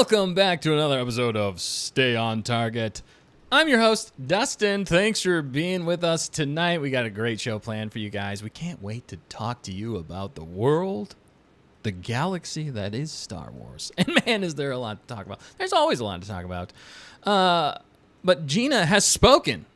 Welcome back to another episode of Stay on Target. I'm your host, Dustin. Thanks for being with us tonight. We got a great show planned for you guys. We can't wait to talk to you about the world, the galaxy that is Star Wars. And man, is there a lot to talk about. There's always a lot to talk about. But Gina has spoken.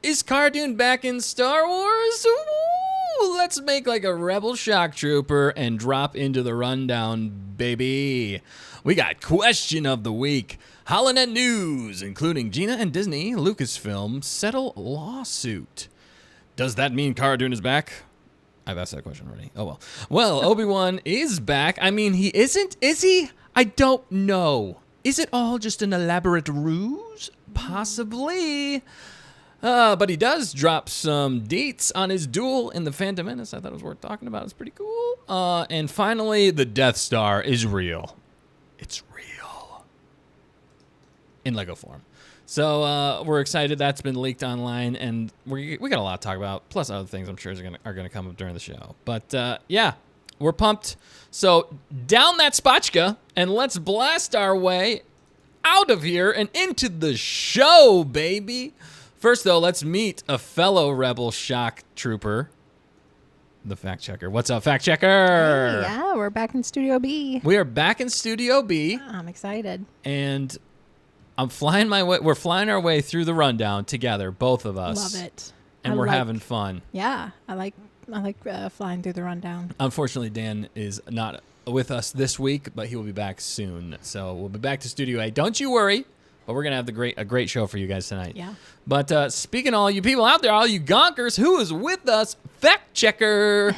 Is Cara Dune back in Star Wars? Ooh, let's make like a rebel shock trooper and drop into the rundown, baby. We got question of the week. Holonet news, including Gina and Disney, Lucasfilm settle lawsuit. Does that mean Cara Dune is back? I've asked that question already. Oh, well. Well, Obi-Wan is back. I mean, he isn't, is he? I don't know. Is it all just an elaborate ruse? Possibly. But he does drop some deets on his duel in the Phantom Menace. I thought it was worth talking about. It's pretty cool. And finally, the Death Star is real. It's real. In Lego form. So we're excited. That's been leaked online, and we got a lot to talk about, plus other things I'm sure are gonna come up during the show. But yeah, we're pumped. So down that spotchka, and let's blast our way out of here and into the show, baby. First, though, let's meet a fellow Rebel shock trooper, the fact checker. What's up, fact checker? Hey, yeah, we're back in Studio B. We are back in Studio B. I'm excited. And I'm flying my way. We're flying our way through the rundown together, both of us. Love it. And we're having fun. Yeah, I like flying through the rundown. Unfortunately, Dan is not with us this week, but he will be back soon. So we'll be back to Studio A. Don't you worry. But we're going to have a great show for you guys tonight. Yeah. But speaking of all you people out there, all you gonkers, who is with us? Fact checker.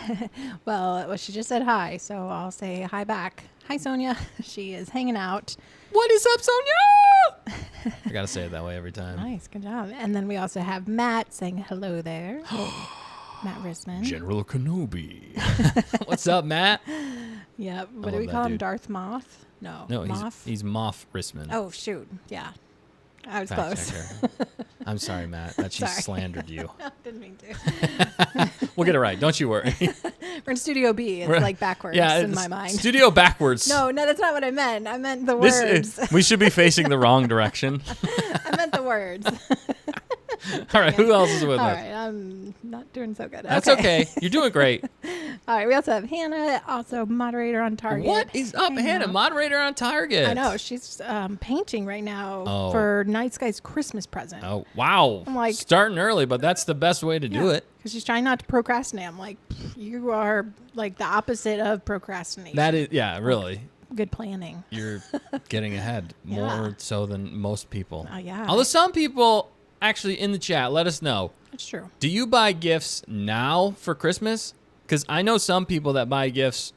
Well, she just said hi, so I'll say hi back. Hi, Sonia. She is hanging out. What is up, Sonia? I got to say it that way every time. Nice. Good job. And then we also have Matt saying hello there. Matt Risman. General Kenobi. What's up, Matt? Yep. What do we call him? Dude. Darth Moth? No, Moff? He's Moff Risman. Oh, shoot. Yeah. I was Fact close. checker. I'm sorry, Matt, that she slandered you. No, didn't mean to. We'll get it right. Don't you worry. We're in Studio B. It's like backwards in my mind. Studio backwards. No, that's not what I meant. I meant the words. We should be facing the wrong direction. I meant the words. All right, who else is with us? All right, I'm not doing so good. That's okay. You're doing great. All right, we also have Hannah, also moderator on Target. What is up, Hannah? Moderator on Target. I know. She's painting right now for Night Sky's Christmas present. Oh, wow. I'm like, starting early, but that's the best way to do it. Because she's trying not to procrastinate. I'm like, you are like the opposite of procrastination. That is, yeah, really. Good planning. You're getting ahead more so than most people. Yeah. Although some people actually in the chat, let us know. It's true. Do you buy gifts now for Christmas? Because I know some people that buy gifts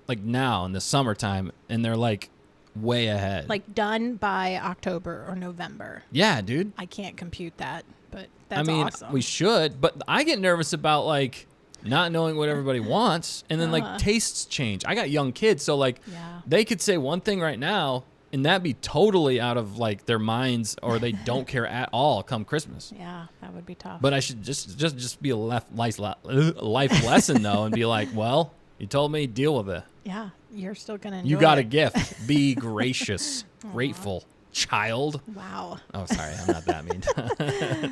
like now in the summertime, and they're like way ahead. Like done by October or November. Yeah, dude. I can't compute that, but that's awesome. We should, but I get nervous about like not knowing what everybody wants, and then like tastes change. I got young kids, so like they could say one thing right now, and that'd be totally out of like their minds, or they don't care at all come Christmas. Yeah, that would be tough. But I should just be a life lesson though, and be like, well, you told me, deal with it. Yeah, you're still gonna enjoy You got it. a gift. Be gracious, grateful, child. Wow. Oh, sorry, I'm not that mean.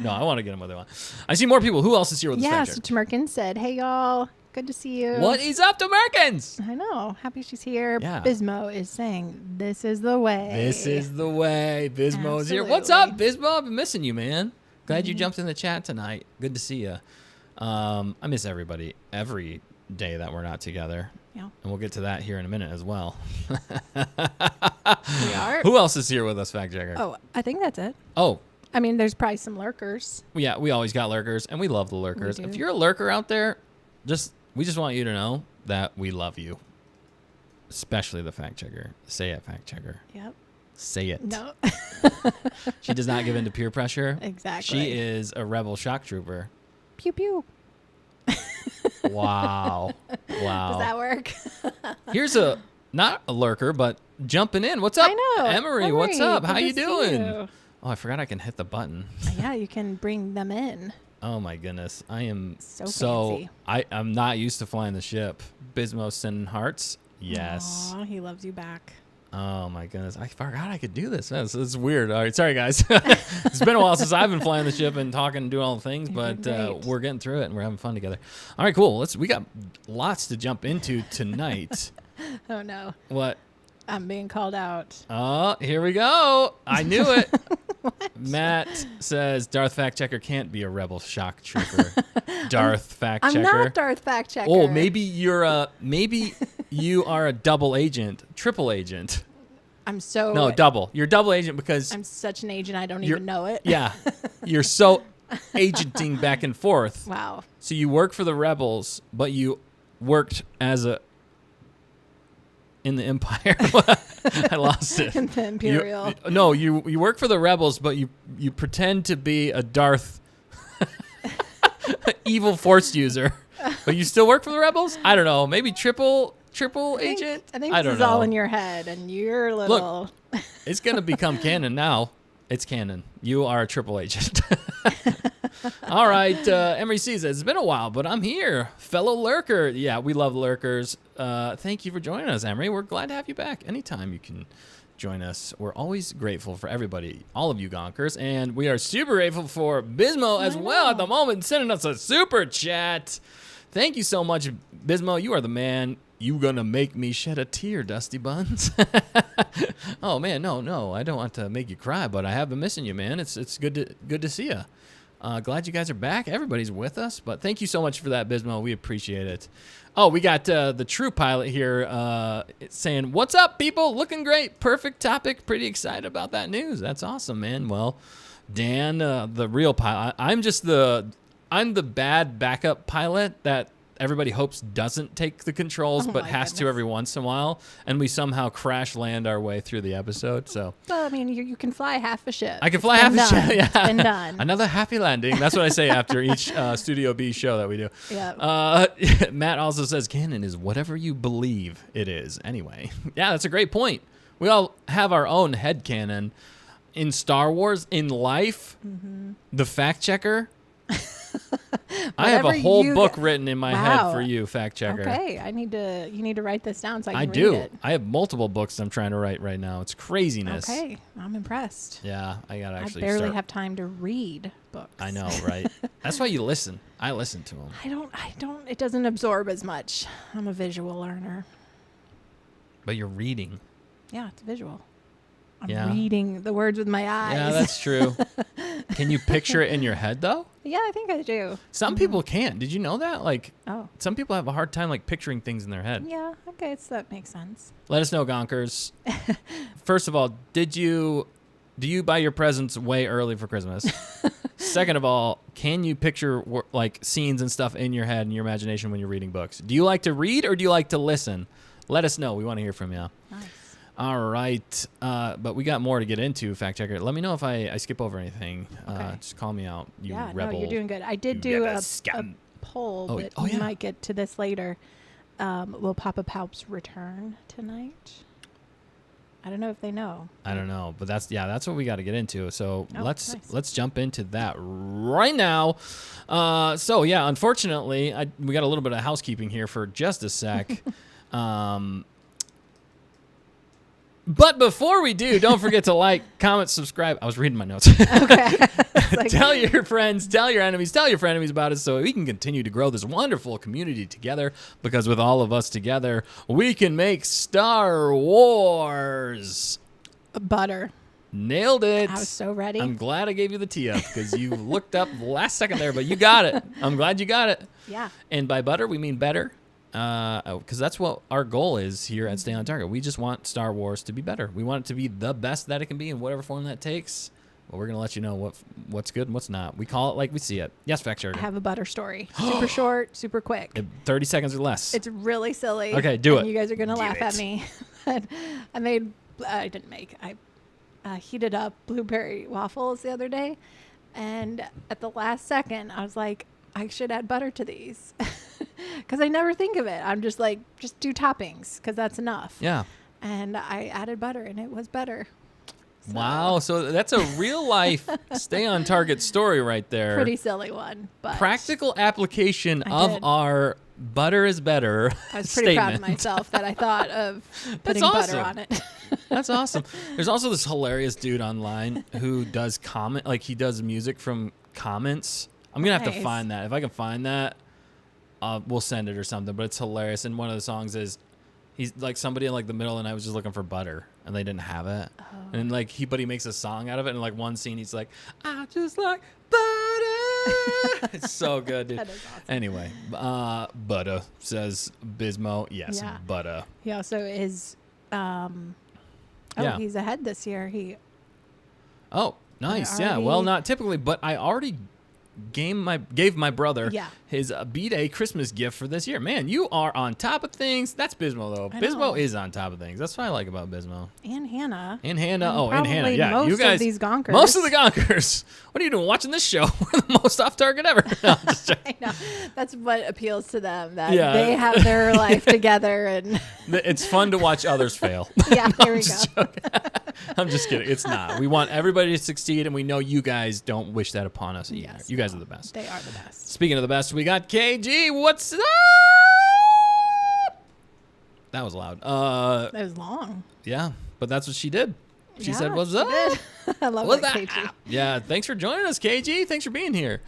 No, I want to get them what they want. I see more people. Who else is here with us? Yeah, so Tamerkin said, hey, y'all. Good to see you. What is up, Americans? I know. Happy she's here. Yeah. Bismo is saying, this is the way. This is the way. Bismo is here. What's up, Bismo? I've been missing you, man. Glad you jumped in the chat tonight. Good to see you. I miss everybody every day that we're not together. Yeah. And we'll get to that here in a minute as well. We are. Who else is here with us, Fact Checker? Oh, I think that's it. Oh. I mean, there's probably some lurkers. Yeah, we always got lurkers, and we love the lurkers. We do. If you're a lurker out there, we just want you to know that we love you. Especially the Fact Checker. Say it, Fact Checker. Yep. Say it. No. She does not give in to peer pressure. Exactly. She is a rebel shock trooper. Pew, pew. Wow. Does that work? Here's not a lurker, but jumping in. What's up, I know. Emery? What's up? How you doing? You. Oh, I forgot I can hit the button. Yeah, you can bring them in. Oh my goodness, I am so fancy. I'm not used to flying the ship. Bismo sending hearts. Yes. Aw, he loves you back. Oh my goodness, I forgot I could do this. It's weird. All right, sorry guys. It's been a while since I've been flying the ship and talking and doing all the things, but we're getting through it and we're having fun together. All right, cool. We got lots to jump into tonight. Oh no. What? I'm being called out. Oh, here we go. I knew it. Matt says Darth Fact Checker can't be a rebel shock trooper. Darth Fact Checker. I'm not Darth Fact Checker. Oh, maybe you are a double agent, triple agent. No, double. You're double agent because I'm such an agent I don't even know it. Yeah. You're so agenting back and forth. Wow. So you work for the rebels, but you worked in the Empire. I lost it. In the Imperial. You work for the rebels, but you pretend to be a Darth evil Force user, but you still work for the rebels. I don't know. Maybe triple agent. I think this is all in your head, and you're a little. Look, it's gonna become canon now. It's canon. You are a triple agent. All right, Emery C says, it's been a while, but I'm here. Fellow lurker. Yeah, we love lurkers. Thank you for joining us, Emery. We're glad to have you back. Anytime you can join us. We're always grateful for everybody, all of you gonkers, and we are super grateful for Bismo as well at the moment, sending us a super chat. Thank you so much, Bismo. You are the man. You gonna make me shed a tear, Dusty Buns. Oh, man, no. I don't want to make you cry, but I have been missing you, man. It's good to see you. Glad you guys are back. Everybody's with us, but thank you so much for that, Bismo. We appreciate it. Oh, we got the true pilot here saying, what's up, people? Looking great. Perfect topic. Pretty excited about that news. That's awesome, man. Well, Dan, the real pilot, I'm the bad backup pilot that everybody hopes doesn't take the controls, but has to every once in a while, and we somehow crash land our way through the episode. So, well, I mean, you can fly half a ship. I can fly half a ship. Yeah, it's been done. Another happy landing. That's what I say after each Studio B show that we do. Yeah. Matt also says canon is whatever you believe it is. Anyway, yeah, that's a great point. We all have our own headcanon in Star Wars, in life. Mm-hmm. The fact checker. I have a whole book written in my head for you, fact checker. Okay, you need to write this down so I can read it. I have multiple books I'm trying to write right now. It's craziness. Okay, I'm impressed. Yeah, I gotta actually. I barely have time to read books. I know, right? That's why you listen. I listen to them. I don't. It doesn't absorb as much. I'm a visual learner. But you're reading. Yeah, it's visual. I'm reading the words with my eyes. Yeah, that's true. Can you picture it in your head, though? Yeah, I think I do. Some people can't. Did you know that? Some people have a hard time, picturing things in their head. Yeah, okay, so that makes sense. Let us know, Gonkers. First of all, do you buy your presents way early for Christmas? Second of all, can you picture, scenes and stuff in your head and your imagination when you're reading books? Do you like to read or do you like to listen? Let us know. We want to hear from you. Nice. All right, but we got more to get into, fact checker. Let me know if I skip over anything. Okay. Just call me out, you rebel. No, you're doing good. I did do a poll, but we might get to this later. Will Papa Palp's return tonight? I don't know if they know. I don't know, but that's what we got to get into. So let's jump into that right now. Unfortunately, we got a little bit of housekeeping here for just a sec. But before we do, don't forget to like, comment, subscribe. I was reading my notes. Okay. Tell your friends, tell your enemies, tell your frenemies about it so we can continue to grow this wonderful community together, because with all of us together, we can make Star Wars. Butter. Nailed it. I was so ready. I'm glad I gave you the tee up because you looked up last second there, but you got it. I'm glad you got it. Yeah. And by butter, we mean better. Because that's what our goal is here at Stay on Target. We just want Star Wars to be better. We want it to be the best that it can be in whatever form that takes. But we're going to let you know what's good and what's not. We call it like we see it. Yes, fact checker. I have a butter story. Super short, super quick. 30 seconds or less. It's really silly. Okay, do it. You guys are going to laugh at me. I heated up blueberry waffles the other day. And at the last second, I was like, I should add butter to these. Because I never think of it. I'm just do toppings because that's enough. Yeah. And I added butter and it was better. So. Wow. So that's a real life Stay on Target story right there. Pretty silly one. But practical application of our butter is better I was pretty statement. proud of myself that I thought of putting butter on it. That's awesome. There's also this hilarious dude online who does he does music from comments. I'm going to have to find that. If I can find that, we'll send it or something, but it's hilarious. And one of the songs is, he's like somebody in like the middle, and I was just looking for butter, and they didn't have it. Oh. And like but he makes a song out of it, and like one scene, he's like, I just like butter. It's so good, dude. That is awesome. Anyway, butter, says Bismo. Yes, yeah. Butter. He also is, he's ahead this year. Oh, nice. Yeah. Well, not typically, but I already gave my brother his B-Day Christmas gift for this year. Man, you are on top of things. That's Bismo, though. Bismo is on top of things. That's what I like about Bismo. And Hannah. And Hannah. Yeah, most you guys. Of these gonkers. Most of the gonkers. What are you doing watching this show? We're the most off target ever. No, I'm just I know. That's what appeals to them. That they have their life together, and it's fun to watch others fail. Yeah, there we go. I'm just kidding. It's not. We want everybody to succeed, and we know you guys don't wish that upon us either. Yes, you guys are the best. They are the best. Speaking of the best, we got KG. What's up? That was loud. That was long. Yeah, but that's what she did. She said, "What's up?" I love that, KG. Yeah, thanks for joining us, KG. Thanks for being here.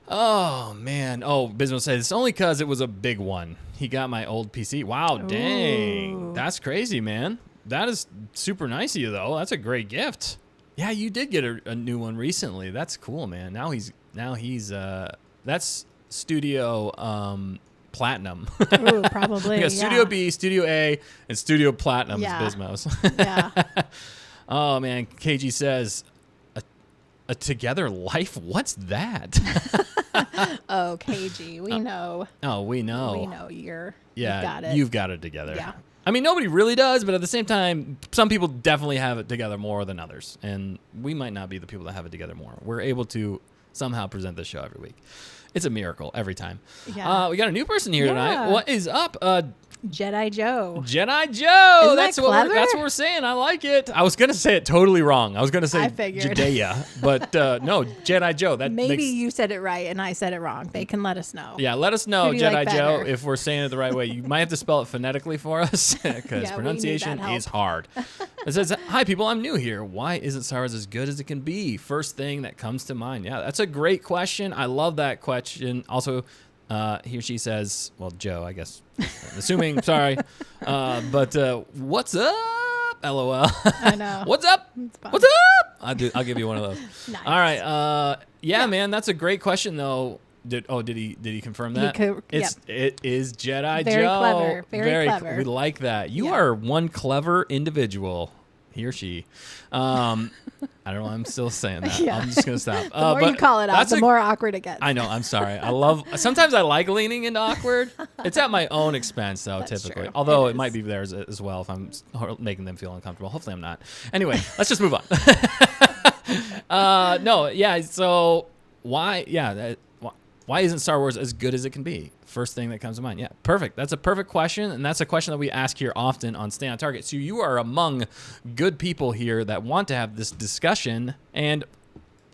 Oh man. Oh, Bismo says it's only because it was a big one. He got my old PC. Wow, dang, that's crazy, man. That is super nice of you, though. That's a great gift. Yeah, you did get a new one recently. That's cool, man. Now he's that's Studio Platinum. Ooh, probably. Yeah, Studio B, Studio A, and Studio Platinum is Bismo's. Yeah. Oh man, KG says a together life. What's that? Oh, KG, we know. Oh, we know. We know you've got it together. Yeah. I mean, nobody really does, but at the same time, some people definitely have it together more than others, and we might not be the people that have it together more. We're able to somehow present this show every week. It's a miracle every time. Yeah. We got a new person here tonight. What is up? Jedi Joe. Jedi Joe. Isn't that's that what clever? that's what we're saying. I like it. I was gonna say it totally wrong. I was gonna say Judea, but no, Jedi Joe. That maybe you said it right and I said it wrong. They can let us know. Yeah, let us know, Jedi Joe, if we're saying it the right way. You might have to spell it phonetically for us because pronunciation is hard. It says, "Hi people, I'm new here. Why isn't Star Wars as good as it can be?" First thing that comes to mind. Yeah, that's a great question. I love that question. Also, he or she says, well, Joe, I guess. I'm assuming, sorry. But what's up? LOL. I know. What's up? What's up? I'll give you one of those. Nice. All right. Yeah, man, that's a great question, though. Did he confirm that? It is Jedi Very Joe. Clever. Very clever. We like that. You are one clever individual. He or she. I don't know. I'm still saying that. Yeah. I'm just going to stop. The more you call it out, the more awkward it gets. I know. I'm sorry. Sometimes I like leaning into awkward. It's at my own expense, though, typically. True. Although it might be theirs as well if I'm making them feel uncomfortable. Hopefully I'm not. Anyway, let's just move on. So why isn't Star Wars as good as it can be? First thing that comes to mind. Yeah, perfect. That's a perfect question, and that's a question that we ask here often on Stay on Target. So you are among good people here that want to have this discussion, and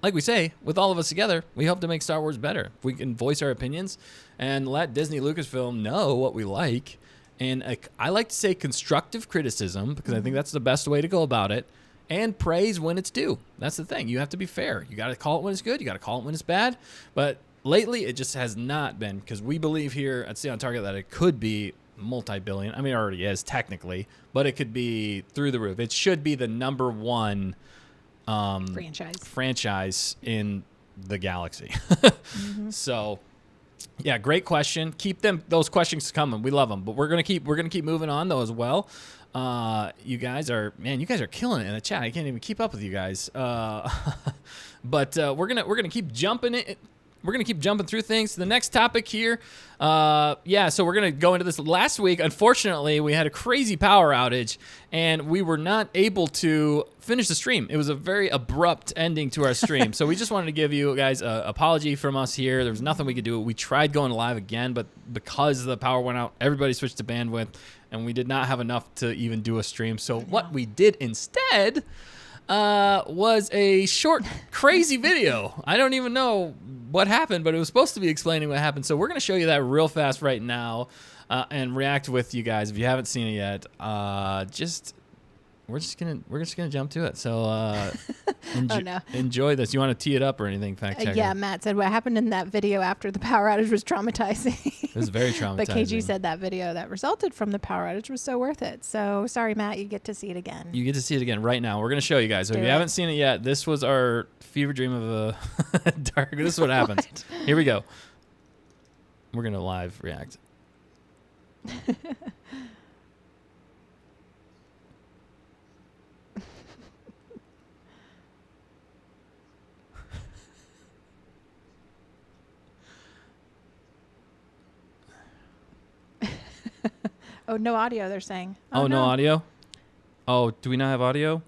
like we say, with all of us together, we hope to make Star Wars better. We can voice our opinions and let Disney Lucasfilm know what we like, and I like to say constructive criticism because I think that's the best way to go about it, and praise when it's due. That's the thing. You have to be fair. You got to call it when it's good. You got to call it when it's bad, but lately, it just has not been, because we believe here at Stay on Target that it could be multi-billion. I mean, it already is technically, but it could be through the roof. It should be the number one franchise in the galaxy. So, yeah, great question. Keep those questions coming. We love them, but we're gonna keep moving on though as well. You guys are killing it in the chat. I can't even keep up with you guys. But we're gonna keep jumping it. We're going to keep jumping through things. The next topic here, so we're going to go into this. Last week, unfortunately, we had a crazy power outage, and we were not able to finish the stream. It was a very abrupt ending to our stream. So we just wanted to give you guys an apology from us here. There was nothing we could do. We tried going live again, but because the power went out, everybody switched to bandwidth, and we did not have enough to even do a stream. So what we did instead was a short, crazy video. I don't even know what happened, but it was supposed to be explaining what happened. So we're going to show you that real fast right now and react with you guys. If you haven't seen it yet, just we're just gonna jump to it. So Oh, no. enjoy this. You want to tee it up or anything? Fact checker. Yeah, Matt said what happened in that video after the power outage was traumatizing. It was very traumatizing. But KG said that video that resulted from the power outage was so worth it. So sorry, Matt, you get to see it again. You get to see it again right now. We're gonna show you guys. So if Do you it. haven't seen it yet, this was our fever dream of a dark. This is what happens. Here we go. We're gonna live react. Oh, no audio, they're saying. Oh, no audio? Oh, do we not have audio?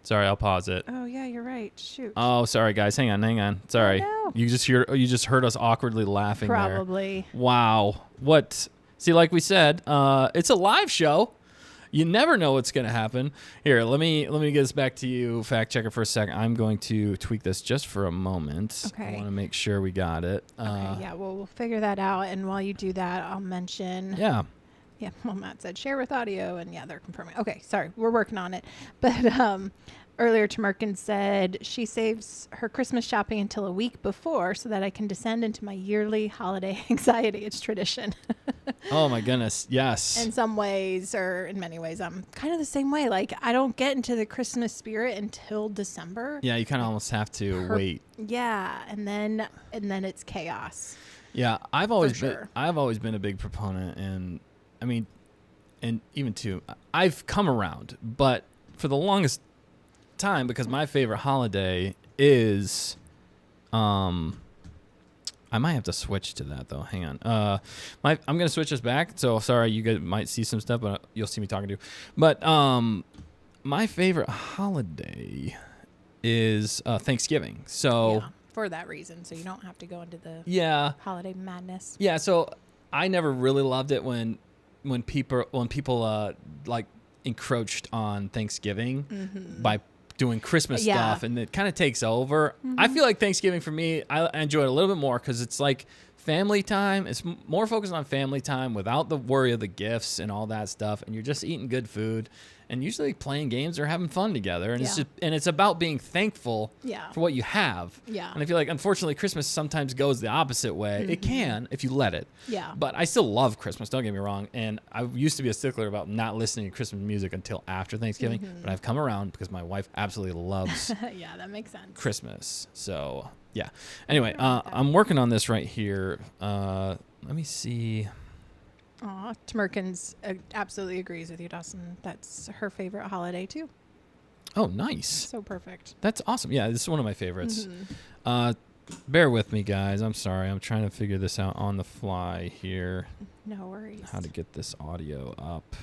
Sorry, I'll pause it. Oh, yeah, you're right. Shoot. Oh, sorry guys. Hang on. Sorry. Oh, no. You just heard us awkwardly laughing there. Probably. Wow. What? See, like we said, it's a live show. You never know what's going to happen. Here, let me get this back to you, fact checker, for a second. I'm going to tweak this just for a moment. Okay. I want to make sure we got it. Okay, yeah, well, we'll figure that out. And while you do that, I'll mention. Yeah. Yeah, well, Matt said share with audio, and yeah, they're confirming. Okay, sorry, we're working on it. But earlier, Tamerkin said she saves her Christmas shopping until a week before so that I can descend into my yearly holiday anxiety. It's tradition. Oh, my goodness. Yes. In some ways, or in many ways, I'm kind of the same way. Like, I don't get into the Christmas spirit until December. Yeah, you kind of almost have to wait. Yeah, and then it's chaos. Yeah, I've always sure. been a big proponent, and I mean, and even too, I've come around, but for the longest time, because my favorite holiday is, I might have to switch to that though. Hang on. I'm gonna switch this back. So sorry, you guys might see some stuff, but you'll see me talking to you. But my favorite holiday is Thanksgiving. So Yeah, for that reason, so you don't have to go into the holiday madness. Yeah. So I never really loved it when people like encroached on Thanksgiving by doing Christmas stuff, and it kind of takes over. I feel like Thanksgiving for me, I enjoy it a little bit more because it's like family time. It's more focused on family time without the worry of the gifts and all that stuff, and you're just eating good food and usually playing games or having fun together. And it's about being thankful for what you have. Yeah. And I feel like unfortunately Christmas sometimes goes the opposite way. It can if you let it. Yeah. But I still love Christmas, don't get me wrong. And I used to be a stickler about not listening to Christmas music until after Thanksgiving, but I've come around because my wife absolutely loves Yeah, that makes sense. Christmas. So yeah. Anyway, I'm working on this right here. Let me see. Aw, Tamerkins absolutely agrees with you, Dawson. That's her favorite holiday, too. Oh, nice. So perfect. That's awesome. Yeah, this is one of my favorites. Bear with me, guys. I'm sorry. I'm trying to figure this out on the fly here. No worries. How to get this audio up.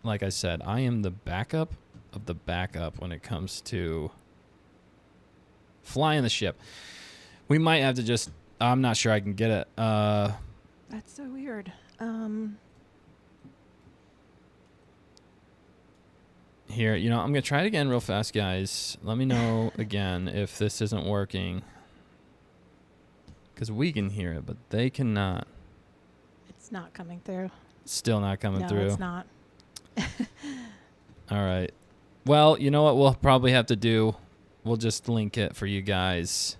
Like I said, I am the backup of the backup when it comes to flying the ship. We might have to just... I'm not sure I can get it. That's so weird. Here, I'm going to try it again real fast, guys. Let me know again if this isn't working. Because we can hear it, but they cannot. It's not coming through. Still not coming through. No, it's not. All right. Well, you know what we'll probably have to do? We'll just link it for you guys.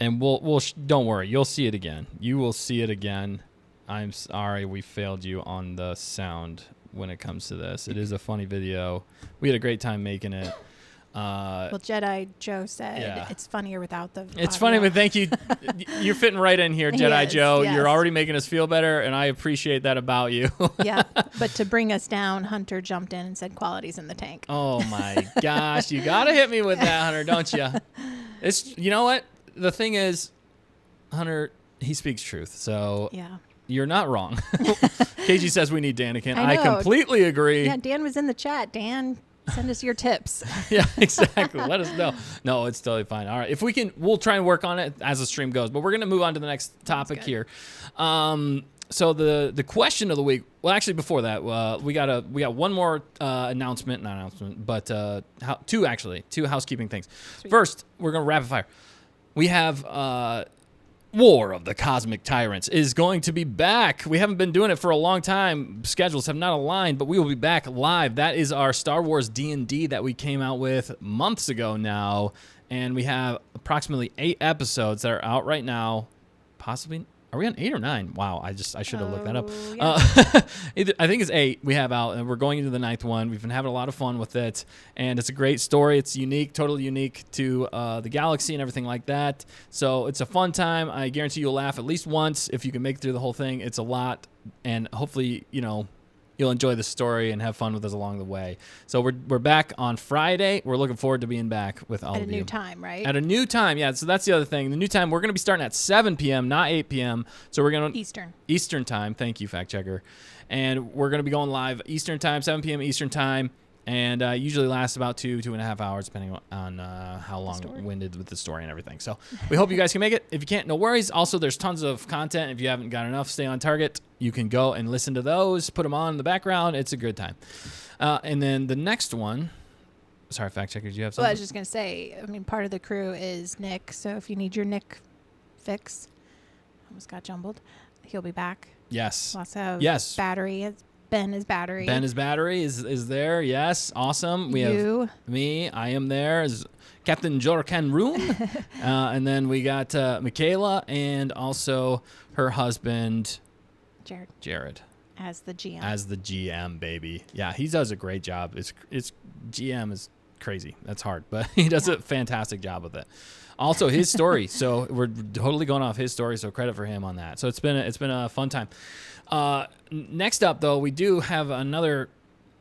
And we'll don't worry, you'll see it again. You will see it again. I'm sorry we failed you on the sound when it comes to this. It is a funny video. We had a great time making it. Well, Jedi Joe said it's funnier without the It's audio. funny, but thank you. You're fitting right in here, Jedi Joe. Yes. You're already making us feel better, and I appreciate that about you. Yeah, but to bring us down, Hunter jumped in and said quality's in the tank. Oh, my gosh. You got to hit me with that, Hunter, don't you? You know what? The thing is, Hunter, he speaks truth, so you're not wrong. KG says we need Danikin. I completely agree. Yeah, Dan was in the chat. Dan, send us your tips. Yeah, exactly. Let us know. No, it's totally fine. All right. If we can, we'll try and work on it as the stream goes, but we're going to move on to the next topic here. So the question of the week, well, actually before that, we got one more announcement, not announcement, but two housekeeping things. Sweet. First, we're going to rapid fire. We have War of the Cosmic Tyrants is going to be back. We haven't been doing it for a long time. Schedules have not aligned, but we will be back live. That is our Star Wars D&D that we came out with months ago now, and we have approximately 8 episodes that are out right now. Possibly, are we on 8 or 9? Wow, I should have looked that up. Yeah. I think it's 8 we have out, and we're going into the 9th one. We've been having a lot of fun with it, and it's a great story. It's unique, totally unique to the galaxy and everything like that. So it's a fun time. I guarantee you'll laugh at least once if you can make it through the whole thing. It's a lot, and hopefully, you'll enjoy the story and have fun with us along the way. So we're back on Friday. We're looking forward to being back with all of you. At a new time, right? At a new time, yeah. So that's the other thing. The new time, we're going to be starting at 7 p.m., not 8 p.m. So we're going to... Eastern time. Thank you, fact checker. And we're going to be going live Eastern time, 7 p.m. Eastern time. And usually lasts about 2.5 hours, depending on how long-winded with the story and everything. So we hope you guys can make it. If you can't, no worries. Also, there's tons of content. If you haven't got enough, stay on target. You can go and listen to those, put them on in the background. It's a good time. And then the next one, sorry, fact checker, did you have something? Well, I was just going to say, part of the crew is Nick. So if you need your Nick fix, almost got jumbled, he'll be back. Yes. Lots of yes. battery. Ben is battery. Ben is battery is there. Yes. Awesome. We have me. I am there as Captain Jorkan Room. And then we got Michaela and also her husband, Jared. As the GM. As the GM, baby. Yeah, he does a great job. It's GM is crazy. That's hard, but he does a fantastic job with it. Also, his story. So we're totally going off his story. So credit for him on that. So it's been a fun time. Next up, though, we do have another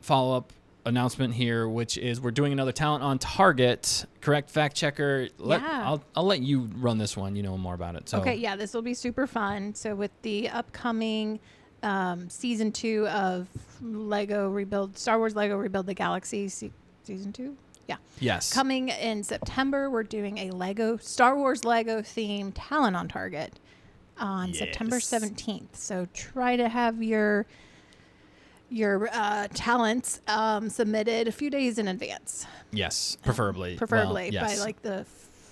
follow-up announcement here, which is we're doing another Talent on Target. Correct, fact checker? I'll let you run this one. You know more about it. So. Okay, yeah, this will be super fun. So with the upcoming season 2 of Star Wars Lego Rebuild the Galaxy, season 2? Yeah. Yes. Coming in September, we're doing a Star Wars Lego themed Talent on Target on September 17th. So try to have your talents submitted a few days in advance. Yes, preferably. By like the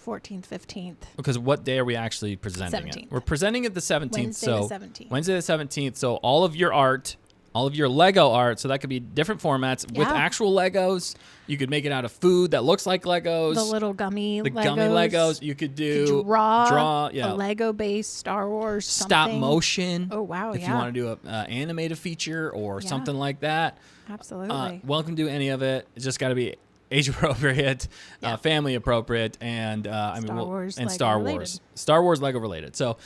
14th, 15th. Because what day are we actually presenting 17th. it? We're presenting it the 17th. Wednesday the 17th. So all of your art, all of your Lego art, so that could be different formats with actual Legos. You could make it out of food that looks like Legos. The little gummy Legos. Gummy Legos. You could draw a Lego-based Star Wars stop motion. Oh, wow, if you want to do an animated feature or something like that. Absolutely. Welcome to any of it. It's just got to be age appropriate, family appropriate, and Star Wars Lego related. So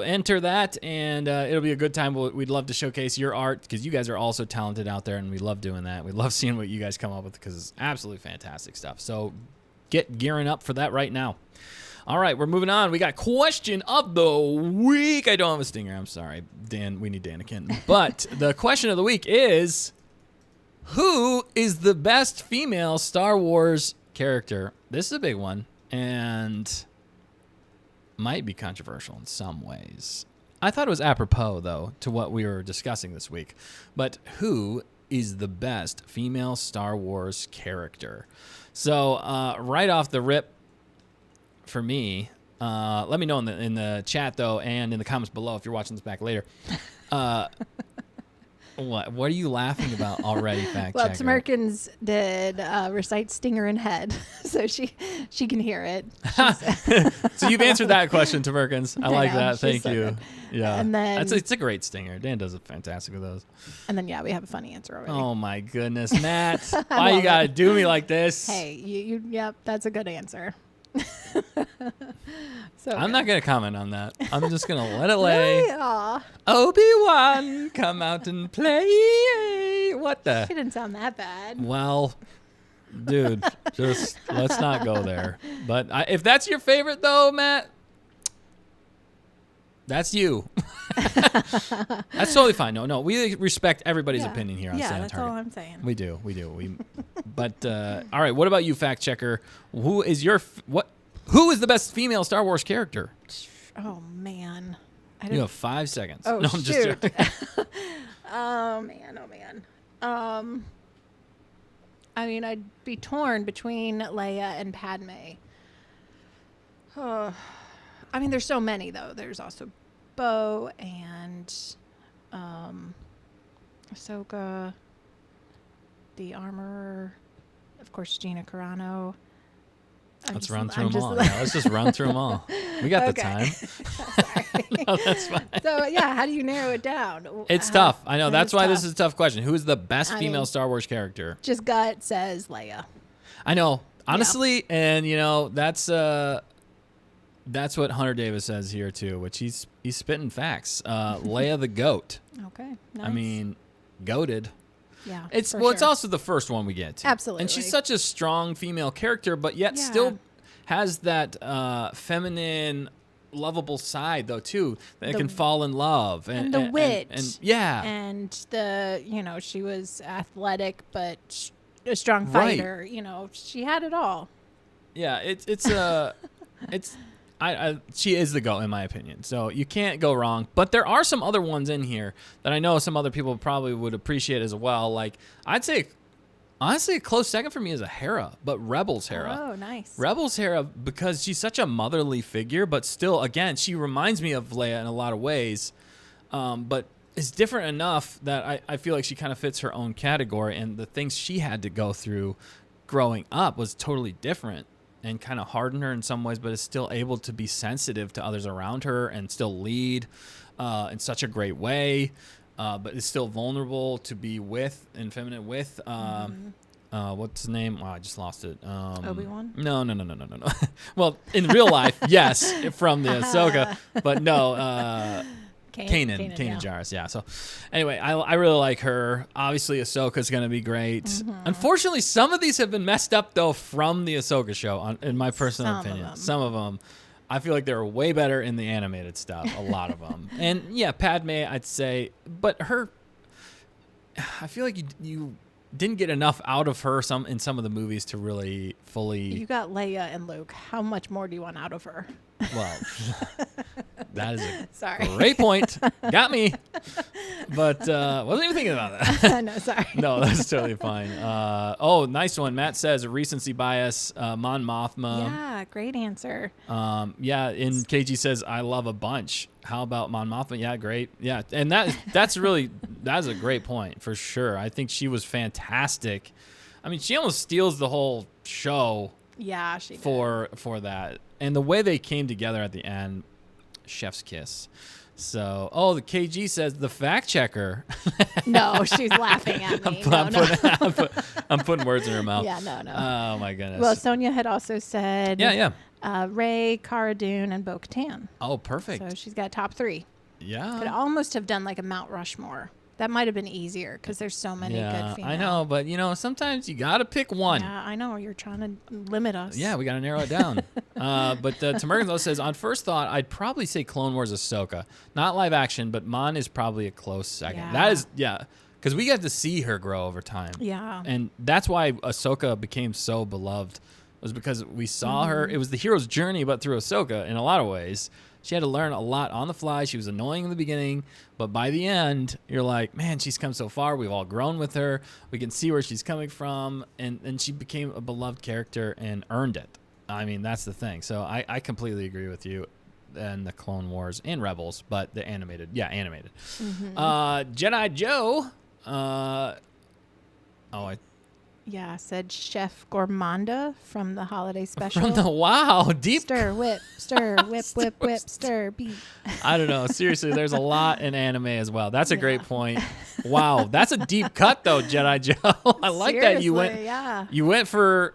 enter that, and it'll be a good time. We'd love to showcase your art because you guys are also talented out there, and we love doing that. We love seeing what you guys come up with because it's absolutely fantastic stuff. So get gearing up for that right now. All right, we're moving on. We got question of the week. I don't have a stinger. I'm sorry, Dan. We need Danikin. But the question of the week is, who is the best female Star Wars character? This is a big one and might be controversial in some ways. I thought it was apropos, though, to what we were discussing this week. But who is the best female Star Wars character? So right off the rip, for me, let me know in the chat, though, and in the comments below if you're watching this back later. What are you laughing about already, fact checker? Well, Tamerkins did recite Stinger in Head, so she can hear it. So you've answered that question, Tamerkins. I like that. Thank you. Good. Yeah, and then it's a great stinger. Dan does it fantastic with those. And then we have a funny answer already. Oh my goodness, Matt! Why you gotta do me like this? Hey, yep, that's a good answer. I'm not going to comment on that. I'm just going to let it lay. Really? Aw. Obi-Wan, come out and play. What the? She didn't sound that bad. Well, dude, just let's not go there. But if that's your favorite, though, Matt, that's you. That's totally fine. No, we respect everybody's opinion here on Stay on that's Target. all I'm saying. We do. But all right, what about you, fact checker? Who is the best female Star Wars character? Oh man, you have 5 seconds. Oh no, I'm just joking. Oh man. I'd be torn between Leia and Padme. Oh. I mean, there's so many though. There's also Bo and Ahsoka, the Armorer, of course, Gina Carano. Let's run through them all. Yeah, let's just run through them all. We got the time. Sorry. No, that's fine. So, yeah, how do you narrow it down? It's tough. I know. That's why tough. this is a tough question. Who is the best female Star Wars character? Just gut says Leia. I know. Honestly, and, that's what Hunter Davis says here, too, which he's spitting facts. Leia the GOAT. Okay, nice. I mean, goated. Yeah, it's also the first one we get to. Absolutely. And she's such a strong female character, but yet still has that feminine, lovable side though too. That can fall in love and the wit and and the she was athletic but a strong fighter. Right. She had it all. Yeah, she is the GOAT in my opinion. So you can't go wrong. But there are some other ones in here that I know some other people probably would appreciate as well. Like I'd say, honestly, a close second for me is a Hera, but Rebels Hera. Oh, nice. Rebels Hera because she's such a motherly figure, but still, again, she reminds me of Leia in a lot of ways. But is different enough that I feel like she kind of fits her own category, and the things she had to go through growing up was totally different. And kind of harden her in some ways, but is still able to be sensitive to others around her and still lead in such a great way, but is still vulnerable to be with and feminine with. What's his name? Oh, I just lost it. Obi-Wan? No. Well, in real life, yes, from the Ahsoka, but no. Kanan Jarrus, yeah. So, anyway, I really like her. Obviously, Ahsoka's going to be great. Mm-hmm. Unfortunately, some of these have been messed up, though, from the Ahsoka show, in my personal opinion. Some of them. I feel like they're way better in the animated stuff, a lot of them. And, yeah, Padme, I'd say. But her, I feel like you didn't get enough out of her in some of the movies to really fully... You got Leia and Luke. How much more do you want out of her? Well, that is a great point. Got me. But wasn't even thinking about that. No, sorry. No, that's totally fine. Nice one. Matt says recency bias, Mon Mothma. Yeah, great answer. And KG says, I love a bunch. How about Mon Mothma? Yeah, great. Yeah, and that's a great point for sure. I think she was fantastic. I mean, she almost steals the whole show. Yeah, she did. For that. And the way they came together at the end, chef's kiss. So, the KG says the fact checker. No, she's laughing at me. I'm putting words in her mouth. Yeah, no. Oh, my goodness. Well, Sonia had also said Rey, Cara Dune, and Bo-Katan. Oh, perfect. So she's got top 3. Yeah. Could almost have done like a Mount Rushmore. That might have been easier because there's so many good females. I know, but sometimes you got to pick one. Yeah, I know. You're trying to limit us. Yeah, we got to narrow it down. But Tamergan says, on first thought, I'd probably say Clone Wars Ahsoka. Not live action, but Mon is probably a close second. Yeah. That is, because we got to see her grow over time. Yeah. And that's why Ahsoka became so beloved, was because we saw her. It was the hero's journey, but through Ahsoka in a lot of ways. She had to learn a lot on the fly. She was annoying in the beginning, but by the end, you're like, man, she's come so far. We've all grown with her. We can see where she's coming from, and she became a beloved character and earned it. I mean, that's the thing. So I completely agree with you and the Clone Wars and Rebels, but the animated. Mm-hmm. Jedi Joe. Yeah, said Chef Gourmanda from the holiday special. From the deep. Stir, whip, whip, stir, beat. I don't know. Seriously, there's a lot in anime as well. That's a great point. Wow, that's a deep cut though, Jedi Joe. I like that you went. Yeah. You went for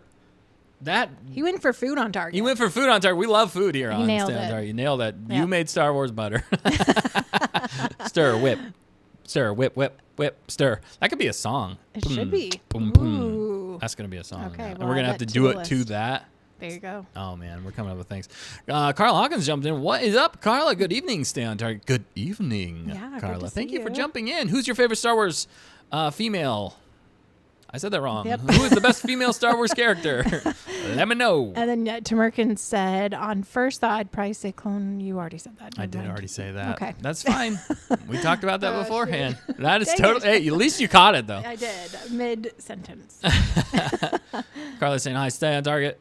that. He went for food on target. You went for food on target. We love food here on nailed Stay on it. Target. You nailed it. Yep. You made Star Wars butter. Stir, whip. Stir, whip, whip, whip, stir. That could be a song. It should be. Boom, boom. That's going to be a song. Okay. And we're going to have to do it to that. There you go. Oh, man. We're coming up with things. Carla Hawkins jumped in. What is up, Carla? Good evening. Stay on target. Good evening, Carla. Good to Thank see you for jumping in. Who's your favorite Star Wars female? I said that wrong. Yep. Who is the best female Star Wars character? Let me know. And then Tamerkan said, on first thought, I'd probably say clone. You already said that. I did already say that. Okay. That's fine. We talked about that beforehand. Shoot. That is totally. Hey, at least you caught it, though. I did. Mid-sentence. Carla's saying, hi, stay on target.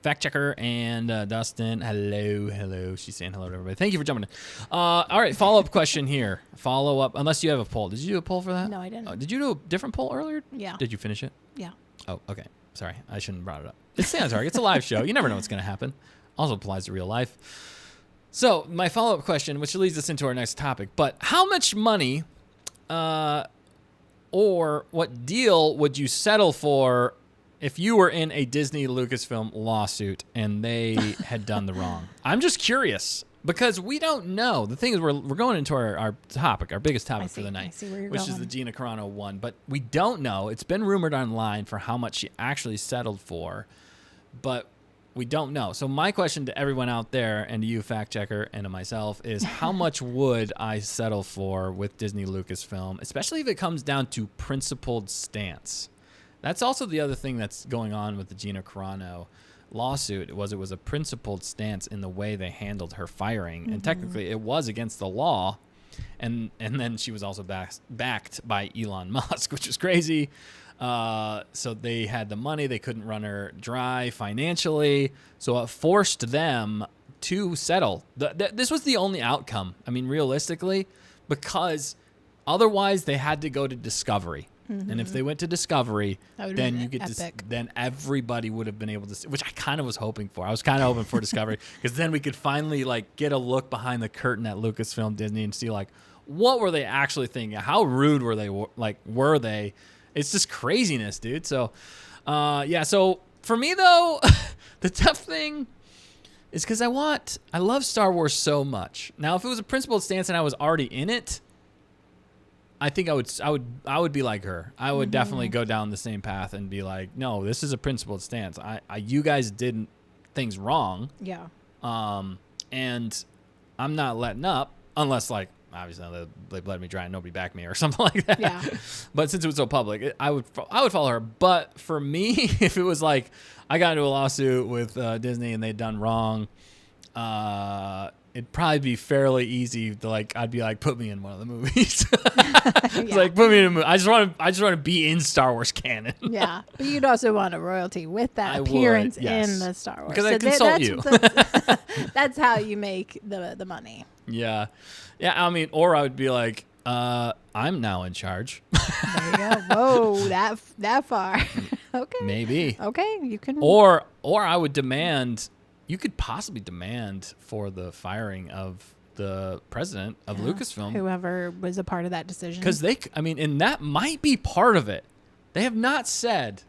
fact checker, and Dustin. Hello. She's saying hello to everybody. Thank you for jumping in. All right, follow-up question here. Follow-up, unless you have a poll. Did you do a poll for that? No, I didn't. Did you do a different poll earlier? Yeah. Did you finish it? Yeah. Oh, okay. Sorry, I shouldn't have brought it up. It's Stay on Target. It's a live show. You never know what's going to happen. Also applies to real life. So my follow-up question, which leads us into our next topic, but how much money or what deal would you settle for if you were in a Disney Lucasfilm lawsuit and they had done the wrong? I'm just curious because we don't know. The thing is, we're going into our topic, our biggest topic for the night, which is the Gina Carano one. But we don't know. It's been rumored online for how much she actually settled for, but we don't know. So my question to everyone out there and to you, fact checker, and to myself is how much would I settle for with Disney Lucasfilm, especially if it comes down to principled stance? That's also the other thing that's going on with the Gina Carano lawsuit. It was a principled stance in the way they handled her firing. And technically it was against the law. And then she was also backed by Elon Musk, which is crazy. So they had the money. They couldn't run her dry financially. So it forced them to settle. This was the only outcome. I mean, realistically, because otherwise they had to go to Discovery. And if they went to Discovery, then you get then everybody would have been able to see, which I kind of was hoping for. I was kind of hoping for Discovery because then we could finally like get a look behind the curtain at Lucasfilm Disney and see like what were they actually thinking? How rude were they? Were they? It's just craziness, dude. So, yeah. So for me though, the tough thing is because I love Star Wars so much. Now, if it was a principled stance and I was already in it, I think I would be like her. I would definitely go down the same path and be like, no, this is a principled stance. You guys did things wrong. Yeah. And I'm not letting up unless like obviously they let me dry and nobody backed me or something like that. Yeah. But since it was so public, I would follow her. But for me, if it was like I got into a lawsuit with Disney and they'd done wrong, it'd probably be fairly easy to like, I'd be like, put me in one of the movies. It's like, put me in a movie. I just want to be in Star Wars canon. Yeah. But you'd also want a royalty with that appearance in the Star Wars. Because I consult you. That's how you make the money. Yeah. Yeah. I mean, or I would be like, I'm now in charge. There you go. Whoa, that far. Okay. Maybe. Okay. You can. Or I would demand, you could possibly demand for the firing of the president of Lucasfilm. Whoever was a part of that decision. Because and that might be part of it. They have not said.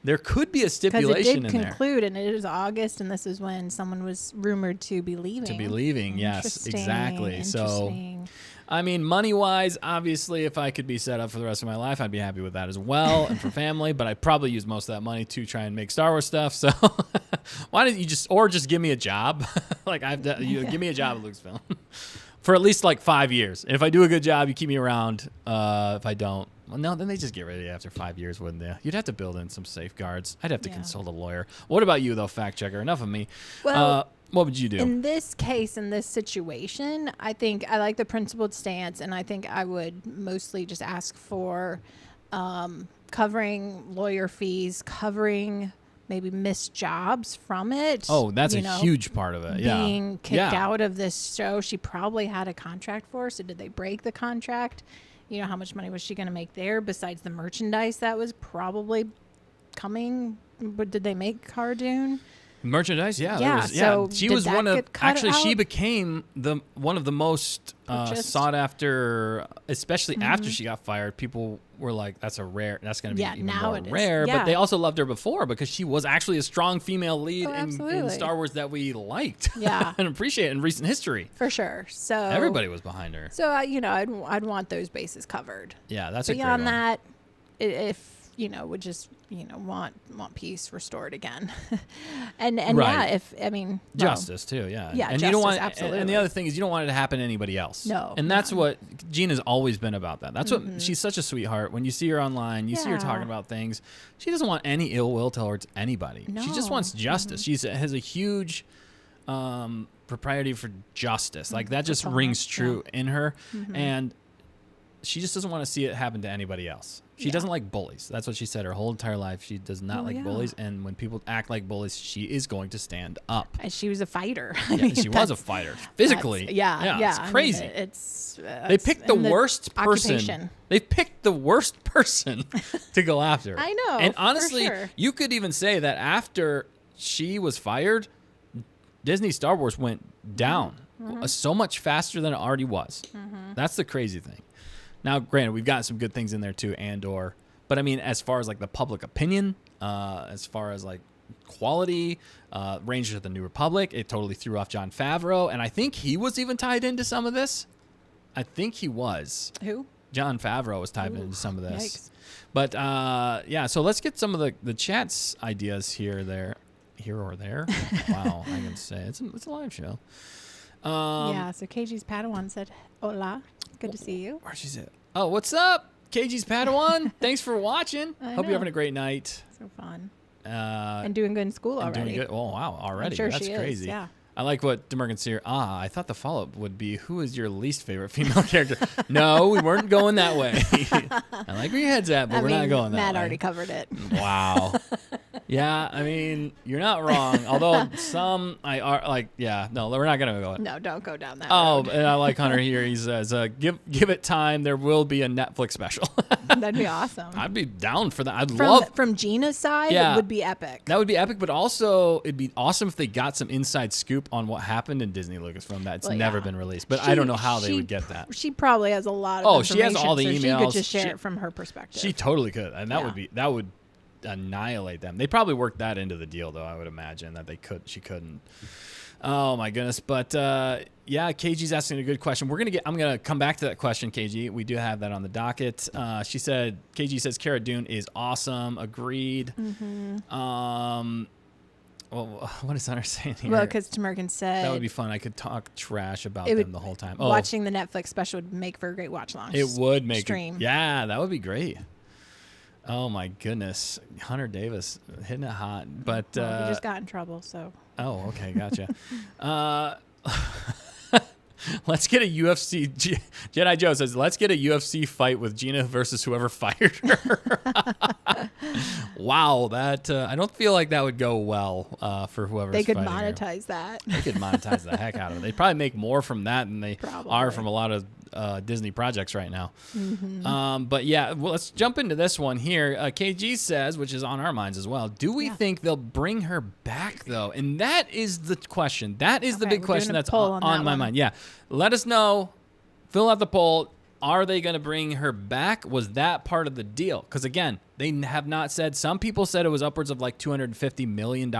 There could be a stipulation in there. Because it did conclude, and it is August, and this is when someone was rumored to be leaving. Yes, exactly. So, I mean, money-wise, obviously, if I could be set up for the rest of my life, I'd be happy with that as well, and for family. But I'd probably use most of that money to try and make Star Wars stuff. So, why don't you just give me a job? Give me a job at Lucasfilm for at least like 5 years. And if I do a good job, you keep me around. If I don't, well, no, then they just get rid of you after 5 years, wouldn't they? You'd have to build in some safeguards. I'd have to consult a lawyer. What about you, though, fact checker? Enough of me. Well, what would you do? In this case, in this situation, I think I like the principled stance, and I think I would mostly just ask for covering lawyer fees, covering maybe missed jobs from it. Oh, that's a huge part of it. Yeah. Being kicked out of this show, she probably had a contract for, so did they break the contract? You know, how much money was she going to make there besides the merchandise that was probably coming? But did they make Cara Dune? Merchandise, yeah. So she was one of she became one of the most sought after, especially after she got fired. People were like, that's going to be even more rare. But they also loved her before because she was actually a strong female lead in Star Wars that we liked and appreciate in recent history. For sure. So everybody was behind her. So I'd want those bases covered. Yeah, that's a great one. Beyond that, if would just want peace restored again, and justice too, and justice, you don't want absolutely. And the other thing is you don't want it to happen to anybody else. No, and that's what Gina's always been about. That's what she's such a sweetheart. When you see her online, you see her talking about things. She doesn't want any ill will towards anybody. No. She just wants justice. She has a huge propriety for justice. Like that just rings true in her, and she just doesn't want to see it happen to anybody else. She doesn't like bullies. That's what she said her whole entire life. She does not like bullies. And when people act like bullies, she is going to stand up. And she was a fighter. She was a fighter physically. It's crazy. They picked the worst person. Occupation. They picked the worst person to go after. I know. And honestly, for sure. you could even say that after she was fired, Disney Star Wars went down so much faster than it already was. That's the crazy thing. Now, granted, we've got some good things in there too, Andor. But I mean, as far as like the public opinion, as far as like quality, Rangers of the New Republic, it totally threw off Jon Favreau. And I think he was even tied into some of this. I think he was. Who? Jon Favreau was tied into some of this. Yikes. But yeah, so let's get some of the chat's ideas here or there. Wow, I can say it's a live show. Yeah, so KG's Padawan said, hola, good to see you. Where's she at? Oh, what's up, KG's Padawan? Thanks for watching. Hope you're having a great night. So fun. And doing good in school already. Doing good. Oh, wow, already. I'm sure That's she crazy. is, yeah. I like what Demergan Sear. I thought the follow-up would be, who is your least favorite female character? No, we weren't going that way. I like where your head's at, but we're not going that way. Matt already covered it. Wow. Yeah, I mean, you're not wrong. Although some, no, we're not going to go. No, don't go down that road. road. And I like Hunter here. He says, give it time. There will be a Netflix special. That'd be awesome. I'd be down for that. I'd love. From Gina's side, it would be epic. That would be epic, but also it'd be awesome if they got some inside scoop on what happened in Disney Lucasfilm that's never been released. But I don't know how they would get that. She probably has a lot of information. She has all the emails. She could just share it from her perspective. She totally could, and that would annihilate them. They probably worked that into the deal, though. I would imagine that she couldn't. Oh my goodness! But yeah, KG's asking a good question. I'm gonna come back to that question, KG. We do have that on the docket. KG says Cara Dune is awesome. Agreed. Well, what is Hunter saying here? Well, because Tamerkin said that would be fun. I could talk trash about them the whole time. Watching the Netflix special would make for a great watch long. It would make stream. Yeah, that would be great. Oh my goodness, Hunter Davis hitting it hot, but he just got in trouble. So. Oh, okay, gotcha. Let's get a UFC. Jedi Joe says, let's get a UFC fight with Gina versus whoever fired her. Wow, that I don't feel like that would go well for whoever's They could fighting monetize her. that. They could monetize the heck out of it. They'd probably make more from that than they are from a lot of Disney projects right now. But yeah, well, let's jump into this one here. KG says, which is on our minds as well, do we think they'll bring her back, though? And that is the question. That is the big question that's on my mind. Yeah. Let us know. Fill out the poll. Are they going to bring her back? Was that part of the deal? Because, again, they have not said. Some people said it was upwards of like $250 million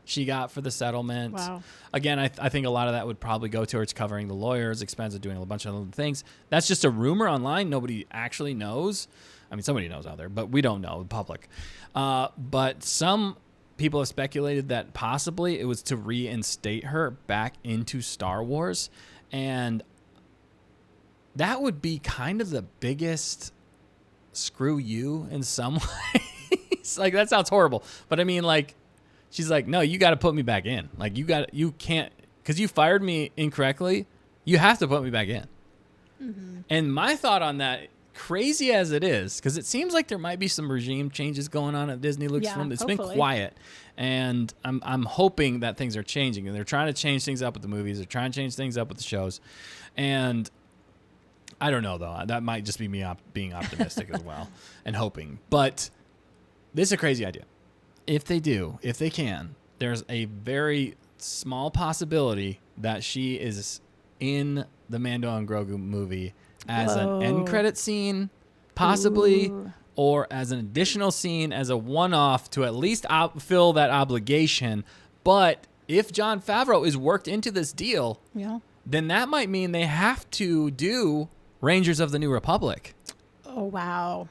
she got for the settlement. Wow. Again, I think a lot of that would probably go towards covering the lawyers' expense of doing a bunch of other things. That's just a rumor online. Nobody actually knows. I mean, somebody knows out there, but we don't know, the public. But some people have speculated that possibly it was to reinstate her back into Star Wars. And that would be kind of the biggest screw you in some ways. Like, that sounds horrible. But I mean, like, she's like, no, you got to put me back in. Like, you can't, because you fired me incorrectly. You have to put me back in. And my thought on that, crazy as it is, because it seems like there might be some regime changes going on at Disney Lucasfilm. It's been quiet, and I'm hoping that things are changing. And they're trying to change things up with the movies. They're trying to change things up with the shows. And I don't know, though. That might just be me being optimistic as well and hoping. But this is a crazy idea. If they can, there's a very small possibility that she is in the Mando and Grogu movie as an end credit scene, possibly, or as an additional scene, as a one-off to at least fill that obligation. But if Jon Favreau is worked into this deal, then that might mean they have to do Rangers of the New Republic. Oh, wow.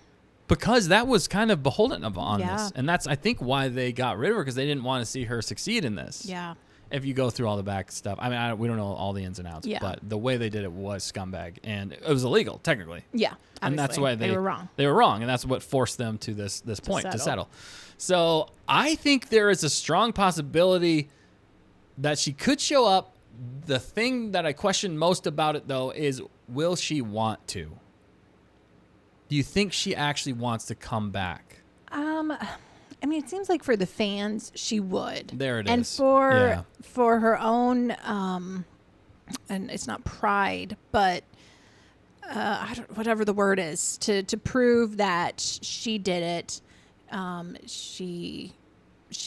Because that was kind of beholden on this. And that's, I think, why they got rid of her, because they didn't want to see her succeed in this. Yeah. If you go through all the back stuff. I mean, we don't know all the ins and outs, but the way they did it was scumbag. And it was illegal, technically. Yeah, obviously. And that's why they were wrong. They were wrong, and that's what forced them to this point, to settle. So I think there is a strong possibility that she could show up. The thing that I question most about it, though, is will she want to? Do you think she actually wants to come back? I mean, it seems like for the fans, she would. There it and is. for her own, and it's not pride, but whatever the word is, to prove that she did it, she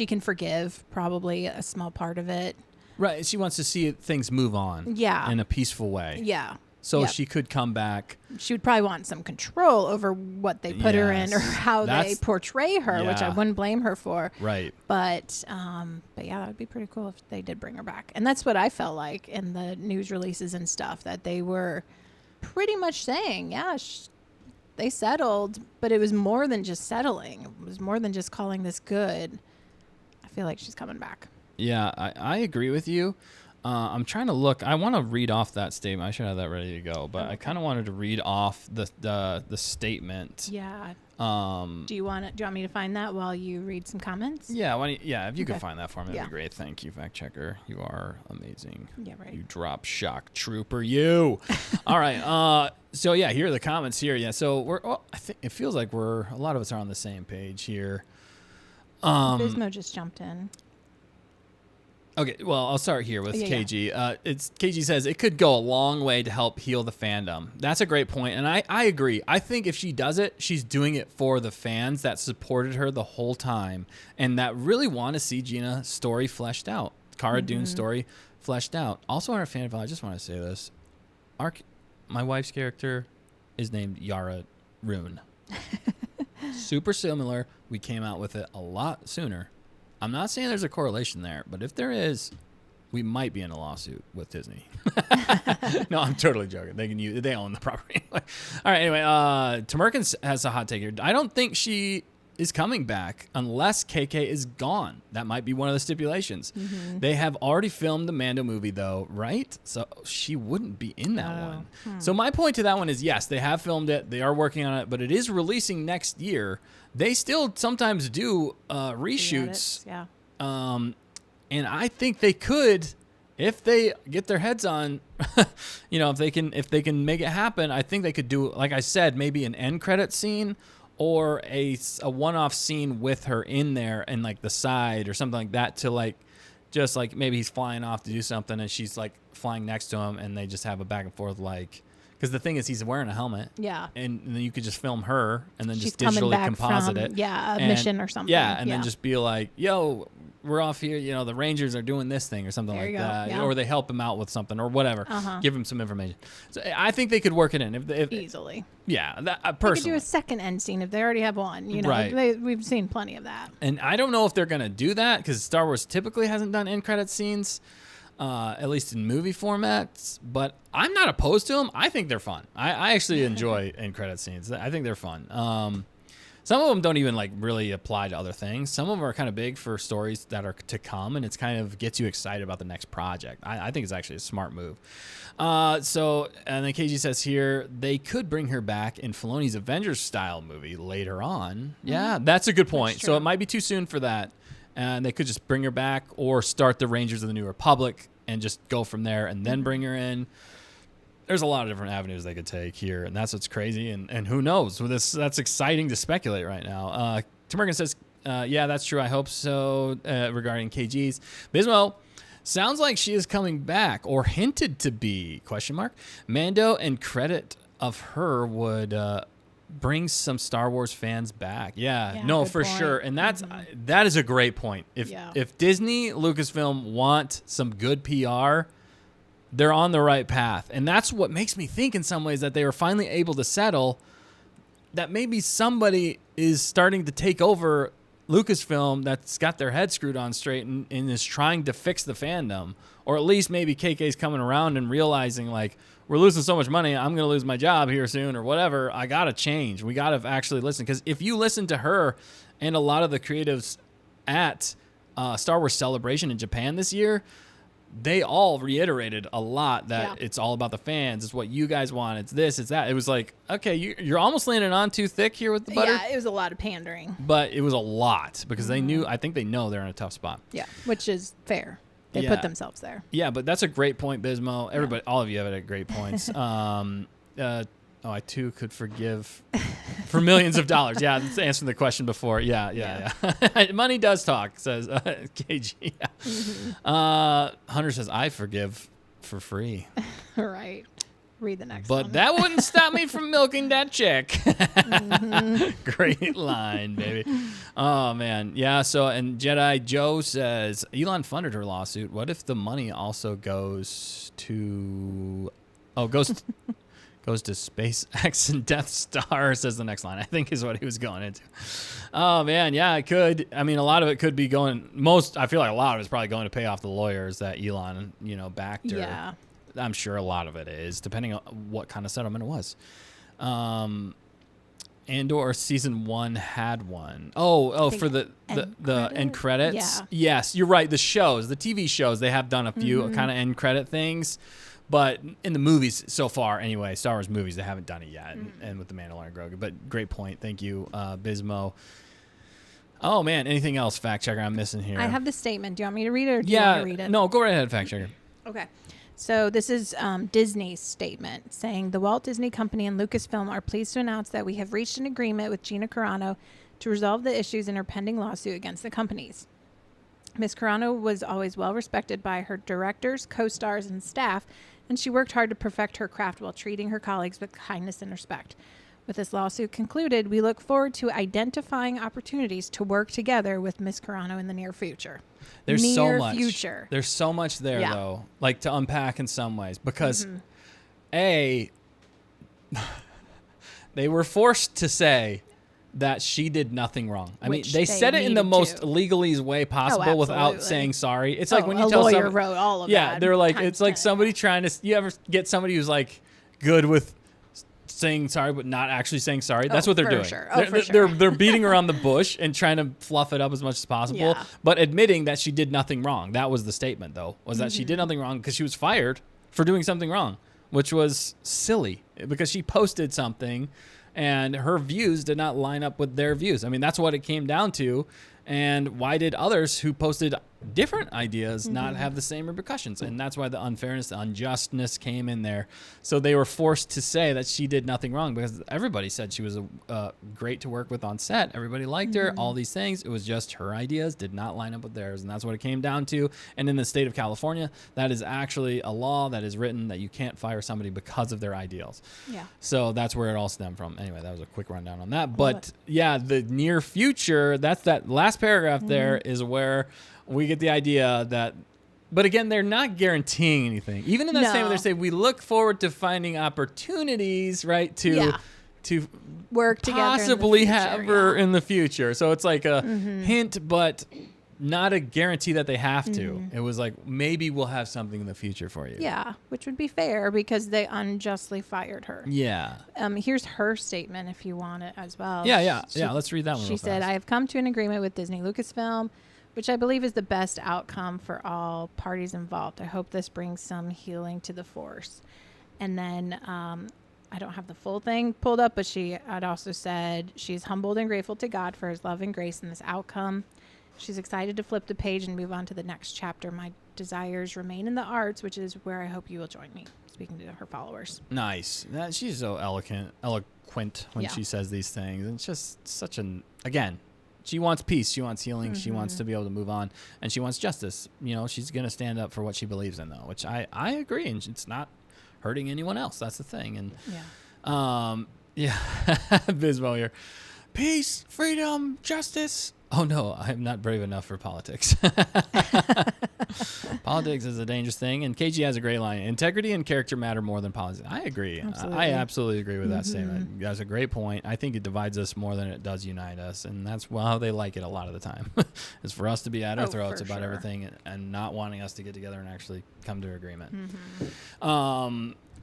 can forgive probably a small part of it. Right. She wants to see things move on. Yeah. In a peaceful way. Yeah. So Yep. she could come back. She would probably want some control over what they put her in or Yes. how they That's- portray her, which I yeah. wouldn't blame her for. Right. But yeah, that would be pretty cool if they did bring her back. And that's what I felt like in the news releases and stuff, that they were pretty much saying, yeah, they settled, but it was more than just settling. It was more than just calling this good. I feel like she's coming back. Yeah, I agree with you. I'm trying to look. I want to read off that statement. I should have that ready to go, but I kind of wanted to read off the statement. Yeah. Do you want me to find that while you read some comments? Yeah, if you could Okay. find that for me, that'd Yeah. be great. Thank you, fact checker. You are amazing. Yeah, right. You drop shock trooper, you. All right. So yeah, here are the comments here. Yeah. So I think it feels like a lot of us are on the same page here. Bismo just jumped in. Okay, well, I'll start here with Yeah, KG. KG says it could go a long way to help heal the fandom. That's a great point, and I agree. I think if she does it, she's doing it for the fans that supported her the whole time and that really want to see Gina's story fleshed out, Cara Dune's story fleshed out. Also on our fan file, I just want to say this. My wife's character is named Cara Dune. Super similar. We came out with it a lot sooner. I'm not saying there's a correlation there, but if there is, we might be in a lawsuit with Disney. No, I'm totally joking. They own the property. All right, anyway, Tamerkin has a hot take here. I don't think she is coming back unless KK is gone. That might be one of the stipulations. Mm-hmm. They have already filmed the Mando movie, though, right? So she wouldn't be in that one. So my point to that one is, yes, they have filmed it. They are working on it, but it is releasing next year. They still sometimes do reshoots. Yeah. And I think they could, if they get their heads on, if they can make it happen, I think they could do, like I said, maybe an end credit scene or a one-off scene with her in there and like the side or something like that to like, just like maybe he's flying off to do something and she's like flying next to him and they just have a back and forth like. Because the thing is, he's wearing a helmet. Yeah. And then you could just film her and then just digitally composite it. Yeah, a mission or something. Yeah, and then just be like, yo, we're off here. The Rangers are doing this thing or something like that. Yeah. Or they help him out with something or whatever. Give him some information. So I think they could work it in. If easily. Yeah, personally. They could do a second end scene if they already have one. Right. We've seen plenty of that. And I don't know if they're going to do that because Star Wars typically hasn't done end credit scenes. At least in movie formats, but I'm not opposed to them. I think they're fun. I actually enjoy end credit scenes. I think they're fun. Some of them don't even like really apply to other things. Some of them are kind of big for stories that are to come, and it's kind of gets you excited about the next project. I think it's actually a smart move. And then KG says here they could bring her back in Filoni's Avengers style movie later on. Yeah, that's a good point. So it might be too soon for that. And they could just bring her back or start the Rangers of the New Republic and just go from there and then bring her in. There's a lot of different avenues they could take here, and that's what's crazy. And who knows? That's exciting to speculate right now. Tamerkin says, yeah, that's true. I hope so, regarding KG's. Bismo, sounds like she is coming back or hinted to be, ? Mando and credit of her would bring some Star Wars fans back. Yeah, no, for sure. And that is a great point. If Disney, Lucasfilm want some good PR, they're on the right path. And that's what makes me think in some ways that they were finally able to settle that maybe somebody is starting to take over Lucasfilm that's got their head screwed on straight and is trying to fix the fandom. Or at least maybe KK's coming around and realizing like, we're losing so much money, I'm going to lose my job here soon or whatever. I got to change. We got to actually listen. Because if you listen to her and a lot of the creatives at Star Wars Celebration in Japan this year, they all reiterated a lot that it's all about the fans. It's what you guys want. It's this, it's that. It was like, okay, you're almost landing on too thick here with the butter. Yeah, it was a lot of pandering. But it was a lot because they knew, I think they know they're in a tough spot. Yeah, which is fair. They put themselves there. Yeah, but that's a great point, Bismo. Everybody, all of you have it at great points. I too could forgive for millions of dollars. Yeah, that's answering the question before. Yeah. Money does talk, says KG. Yeah. Hunter says, I forgive for free. Right. Read the next one. But that wouldn't stop me from milking that chick. Great line, baby. Oh, man. Yeah, so, and Jedi Joe says, Elon funded her lawsuit. What if the money also goes to... goes to SpaceX and Death Star, says the next line, I think is what he was going into. Oh, man, yeah, it could. I mean, a lot of it could be going... I feel like a lot of it's probably going to pay off the lawyers that Elon, backed her. Yeah. I'm sure a lot of it is, depending on what kind of settlement it was. Andor season 1 had one. For the end credits. Yeah. Yes, you're right. The TV shows, they have done a few kind of end credit things, but in the movies so far, anyway, Star Wars movies, they haven't done it yet. And with the Mandalorian Grogu. But great point. Thank you, Bismo. Oh man, anything else, fact checker, I'm missing here? I have the statement. Do you want me to read it, or do you want to read it? No, go right ahead, fact checker. Okay. So this is Disney's statement saying the Walt Disney Company and Lucasfilm are pleased to announce that we have reached an agreement with Gina Carano to resolve the issues in her pending lawsuit against the companies. Ms. Carano was always well respected by her directors, co-stars, and staff, and she worked hard to perfect her craft while treating her colleagues with kindness and respect. With this lawsuit concluded, we look forward to identifying opportunities to work together with Ms. Carano in the near future. There's so much. Future. There's so much there, though, like to unpack in some ways. Because, they were forced to say that she did nothing wrong. I mean, they said it in the most legalese way possible without saying sorry. It's like when you tell somebody, wrote all of that. Yeah, they're like, it's like somebody trying to. You ever get somebody who's like good with saying sorry but not actually saying sorry? That's what they're doing. Sure. They're beating around the bush and trying to fluff it up as much as possible, but admitting that she did nothing wrong. That was the statement, though, was that she did nothing wrong because she was fired for doing something wrong, which was silly because she posted something and her views did not line up with their views. I mean, that's what it came down to. And why did others who posted different ideas not have the same repercussions? And that's why the unfairness, the unjustness came in there. So they were forced to say that she did nothing wrong because everybody said she was great to work with on set. Everybody liked her, all these things. It was just her ideas did not line up with theirs. And that's what it came down to. And in the state of California, that is actually a law that is written that you can't fire somebody because of their ideals. Yeah. So that's where it all stemmed from. Anyway, that was a quick rundown on that. But yeah, the near future, that's that last paragraph there is where we get the idea that, but again, they're not guaranteeing anything. Even in that statement, they're saying we look forward to finding opportunities, right, to work together, possibly have her in the future. So it's like a hint, but not a guarantee that they have to. It was like, maybe we'll have something in the future for you. Yeah, which would be fair because they unjustly fired her. Yeah. Here's her statement if you want it as well. Yeah. Let's read that one. She said, I have come to an agreement with Disney Lucasfilm, which I believe is the best outcome for all parties involved. I hope this brings some healing to the Force. And then I don't have the full thing pulled up, but she had also said she's humbled and grateful to God for his love and grace in this outcome. She's excited to flip the page and move on to the next chapter. My desires remain in the arts, which is where I hope you will join me. Speaking to her followers. Nice. She's so eloquent when she says these things. And it's just such again, she wants peace. She wants healing. She wants to be able to move on. And she wants justice. She's going to stand up for what she believes in, though, which I agree. And it's not hurting anyone else. That's the thing. And Bismo here. Peace, freedom, justice. Oh, no, I'm not brave enough for politics. Politics is a dangerous thing. And KG has a great line. Integrity and character matter more than politics. I agree. I absolutely agree with that statement. That's a great point. I think it divides us more than it does unite us. And that's how they like it a lot of the time. is for us to be at our throats about everything and not wanting us to get together and actually come to agreement.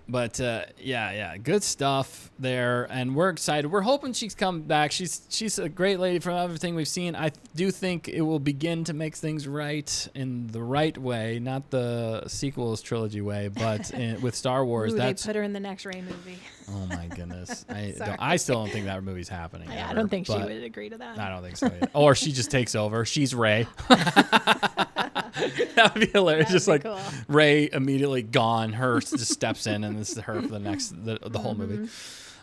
But good stuff there, and we're excited. We're hoping she's come back. She's a great lady from everything we've seen. I do think it will begin to make things right in the right way, not the sequels trilogy way, but with Star Wars. They put her in the next Rey movie. Oh my goodness! I still don't think that movie's happening. I don't think she would agree to that. I don't think so either. Or she just takes over. She's Rey. That would be hilarious. Just like cool. Rey immediately gone. Her just steps in, and this is her for the whole movie.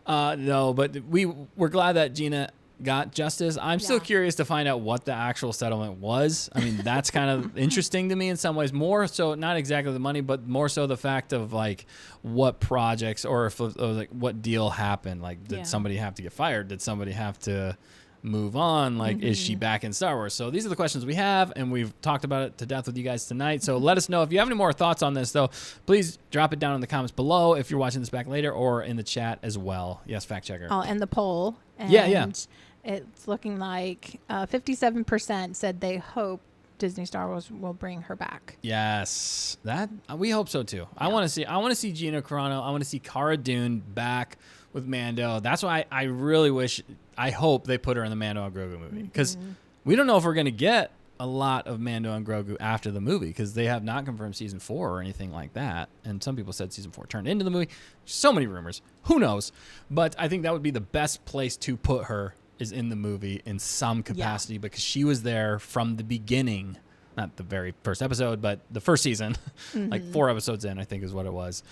No, but we're glad that Gina got justice. I'm still curious to find out what the actual settlement was. I mean, that's kind of interesting to me in some ways. More so, not exactly the money, but more so the fact of like what projects or if like what deal happened. Like, did somebody have to get fired? Did somebody have to move on? Like, is she back in Star Wars? So these are the questions we have, and we've talked about it to death with you guys tonight. So let us know if you have any more thoughts on this, though. Please drop it down in the comments below if you're watching this back later, or in the chat as well. Yes, fact checker. Oh, and the poll. And yeah. It's looking like 57% said they hope Disney Star Wars will bring her back. Yes, that we hope so too. Yeah. I want to see Gina Carano. I want to see Cara Dune back with Mando. That's why I really I hope they put her in the Mando and Grogu movie, because we don't know if we're going to get a lot of Mando and Grogu after the movie, because they have not confirmed season 4 or anything like that. And some people said season 4 turned into the movie. So many rumors. Who knows? But I think that would be the best place to put her, is in the movie in some capacity, because she was there from the beginning, not the very first episode, but the first season, like 4 episodes in, I think is what it was.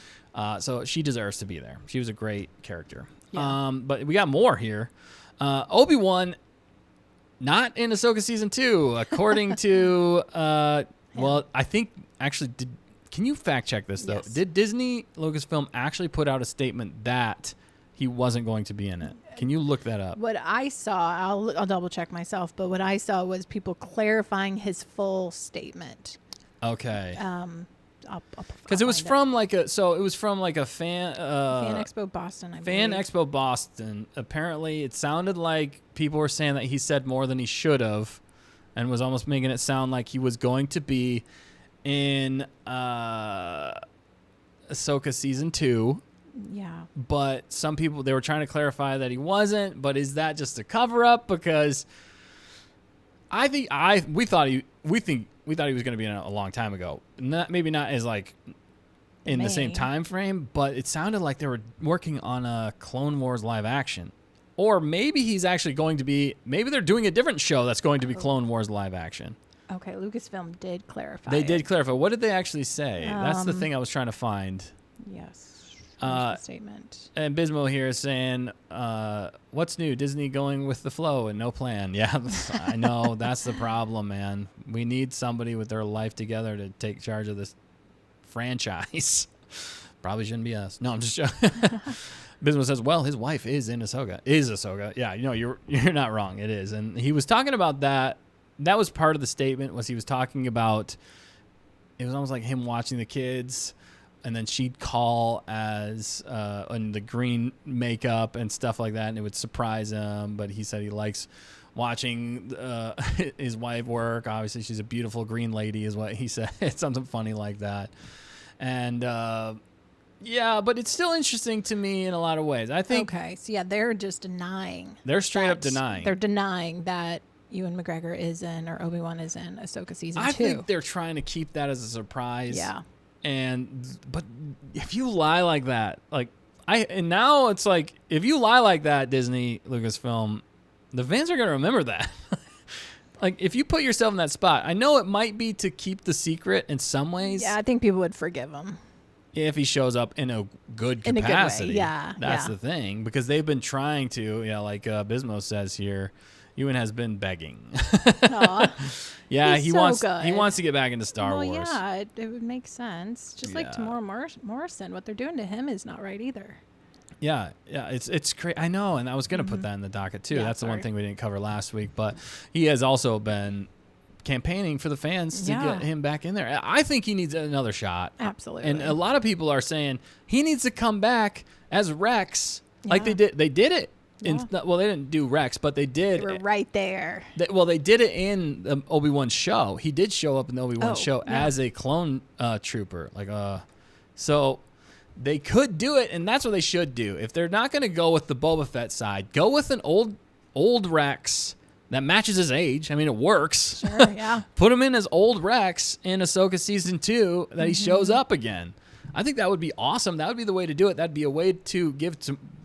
So she deserves to be there. She was a great character. Yeah. But we got more here. Obi-Wan, not in Ahsoka season 2, according to, well, I think actually, can you fact check this though? Yes. Did Disney Lucasfilm actually put out a statement that he wasn't going to be in it? Can you look that up? What I saw, I'll double check myself, but what I saw was people clarifying his full statement. Okay. Because it was from like a fan Expo Boston. Fan Expo Boston. Apparently, it sounded like people were saying that he said more than he should have, and was almost making it sound like he was going to be in Ahsoka season 2. Yeah. But some people, they were trying to clarify that he wasn't. But is that just a cover up? Because we thought he was going to be in it a long time ago. Maybe not as like in the same time frame, but it sounded like they were working on a Clone Wars live action. Or maybe he's actually going to be, maybe they're doing a different show that's going to be Clone Wars live action. Okay, Lucasfilm did clarify. They did clarify. What did they actually say? That's the thing I was trying to find. Yes. Statement. And Bismo here is saying, what's new? Disney going with the flow and no plan. Yeah, I know. That's the problem, man. We need somebody with their life together to take charge of this franchise. Probably shouldn't be us. No, I'm just joking. Bismo says, well, his wife is in Ahsoka. Yeah, you know, you're not wrong. It is. And he was talking about that. That was part of the statement, was he was talking about, it was almost like him watching the kids, and then she'd call as in the green makeup and stuff like that, and it would surprise him. But he said he likes watching his wife work. Obviously, she's a beautiful green lady, is what he said. It's something funny like that. And yeah, but it's still interesting to me in a lot of ways. I think. Okay, so yeah, they're just denying. They're straight up denying. They're denying that Ewan McGregor is in, or Obi-Wan is in Ahsoka season 2. I think they're trying to keep that as a surprise. Yeah. But if you lie like that, and now it's like, if you lie like that, Disney, Lucasfilm, the fans are going to remember that. Like, if you put yourself in that spot, I know it might be to keep the secret in some ways. Yeah, I think people would forgive him. If he shows up in a good capacity. In a good way, yeah. That's the thing. Because they've been trying to, like Bismo says here, Ewan has been begging. Yeah, he wants to get back into Star Wars. Well, yeah, it would make sense. Just like Tamora Morrison, what they're doing to him is not right either. Yeah, it's crazy. I know, and I was going to put that in the docket too. That's the one thing we didn't cover last week, but he has also been campaigning for the fans to get him back in there. I think he needs another shot. Absolutely. And a lot of people are saying he needs to come back as Rex, like they did. They did it. Yeah. Well, they didn't do Rex, but they did. They were right there. They did it in the Obi-Wan show. He did show up in the Obi-Wan show as a clone trooper. So they could do it, and that's what they should do. If they're not going to go with the Boba Fett side, go with an old Rex that matches his age. I mean, it works. Sure, yeah. Put him in as old Rex in Ahsoka season 2 that he shows up again. I think that would be awesome. That would be the way to do it. That'd be a way to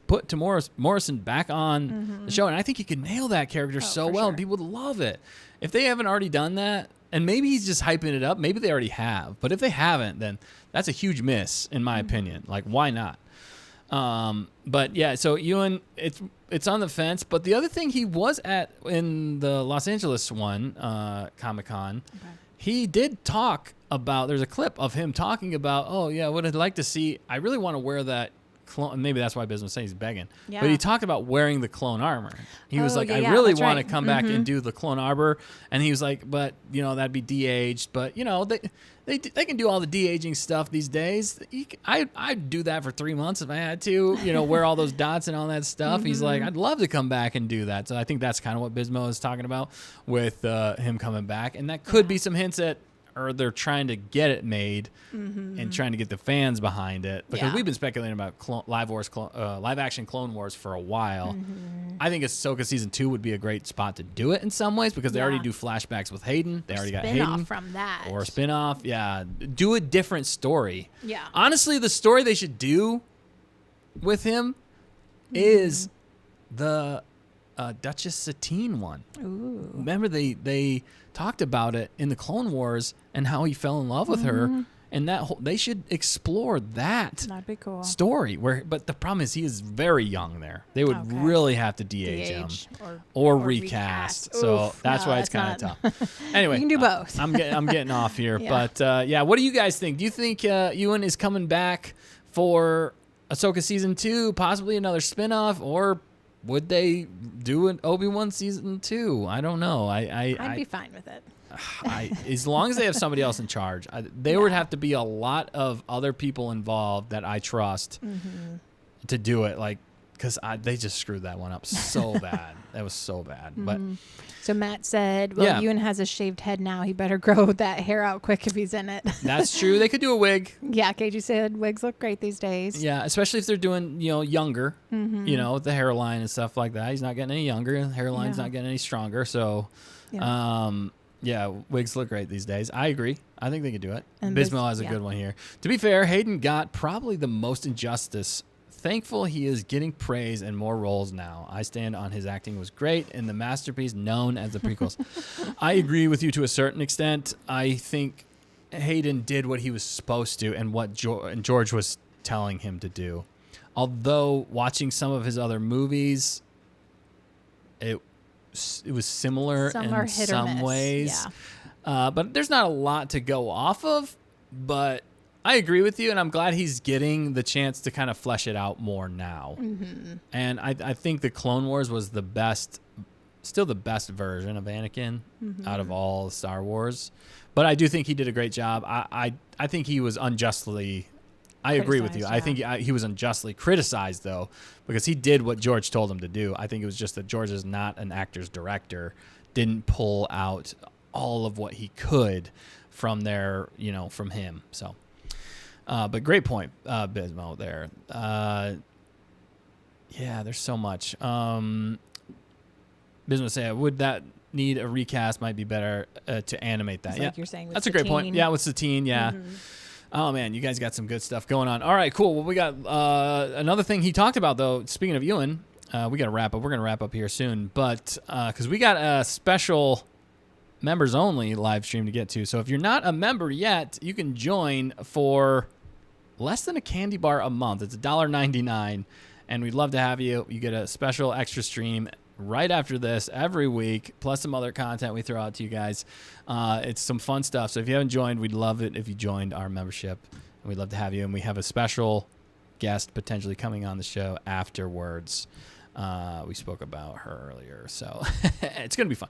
put Tamora Morrison back on the show. And I think he could nail that character so well, and people would love it. If they haven't already done that, and maybe he's just hyping it up, maybe they already have. But if they haven't, then that's a huge miss, in my opinion. Like, why not? But yeah, so Ewan, it's on the fence. But the other thing he was at in the Los Angeles one, Comic-Con, he did talk about, there's a clip of him talking about, oh yeah, what I'd like to see, I really want to wear that clone, maybe that's why Biz was saying he's begging. Yeah. But he talked about wearing the clone armor. He was like, I really want to come back and do the clone armor. And he was like, but, that'd be de-aged. But, they can do all the de-aging stuff these days. I'd do that for 3 months if I had to, wear all those dots and all that stuff. He's like, I'd love to come back and do that. So I think that's kind of what Bismo is talking about with him coming back. And that could be some hints at, or they're trying to get it made and trying to get the fans behind it, because we've been speculating about live action Clone Wars for a while. I think Ahsoka season 2 would be a great spot to do it in some ways, because they already do flashbacks with Hayden. They already got Hayden from that, or a spin-off. Yeah, do a different story. Yeah, honestly, the story they should do with him is the Duchess Satine one. Ooh. Remember they talked about it in the Clone Wars and how he fell in love with her, and that they should explore that. That'd be cool. Story but the problem is he is very young there. They would really have to de-age him or recast. So oof, that's why it's kind of tough. Anyway, you can do both. I'm getting off here, but what do you guys think? Do you think Ewan is coming back for Ahsoka season 2, possibly another spinoff, or would they do an Obi-Wan season 2? I don't know. I'd be fine with it. As long as they have somebody else in charge, there would have to be a lot of other people involved that I trust to do it. Like, because they just screwed that one up so bad. That was so bad. But so Matt said, well, Ewan has a shaved head now. He better grow that hair out quick if he's in it. That's true. They could do a wig. Yeah, KG said wigs look great these days. Yeah, especially if they're doing, younger, with the hairline and stuff like that. He's not getting any younger. The hairline's not getting any stronger. So, wigs look great these days. I agree. I think they could do it. And Bismo has a good one here. To be fair, Hayden got probably the most injustice. Thankful he is getting praise and more roles now. I stand on his acting was great in the masterpiece known as the prequels. I agree with you to a certain extent. I think Hayden did what he was supposed to and what George was telling him to do. Although watching some of his other movies, it was similar in some ways. Yeah. But there's not a lot to go off of, but I agree with you, and I'm glad he's getting the chance to kind of flesh it out more now. And I think the Clone Wars was still the best version of Anakin out of all the Star Wars. But I do think he did a great job. I think he was unjustly... I agree with you. Yeah. I think he was unjustly criticized, though, because he did what George told him to do. I think it was just that George is not an actor's director, didn't pull out all of what he could from from him. So... but great point, Bismo, there. There's so much. Bismo say, would that need a recast? Might be better to animate that. Like you're saying with that's a great point. Yeah, with Satine, yeah. Oh, man, you guys got some good stuff going on. All right, cool. Well, we got another thing he talked about, though. Speaking of Ewan, we got to wrap up. We're going to wrap up here soon. But because we got a special members only live stream to get to. So if you're not a member yet, you can join for less than a candy bar a month. It's $1.99, and we'd love to have you. You get a special extra stream right after this every week, plus some other content we throw out to you guys. It's some fun stuff. So if you haven't joined, we'd love it if you joined our membership. We'd love to have you, and we have a special guest potentially coming on the show afterwards. We spoke about her earlier, so it's going to be fun.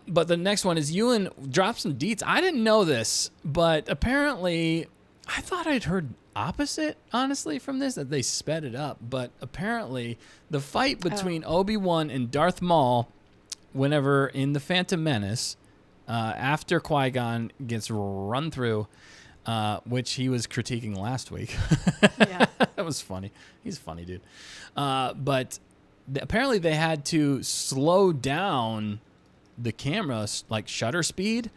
But the next one is Ewan dropped some deets. I didn't know this, but apparently I thought I'd heard opposite, honestly, from this, that they sped it up. But apparently the fight between Obi-Wan and Darth Maul, whenever in the Phantom Menace, after Qui-Gon gets run through, which he was critiquing last week. Yeah. That was funny. He's a funny dude. But apparently they had to slow down the camera, like shutter speed,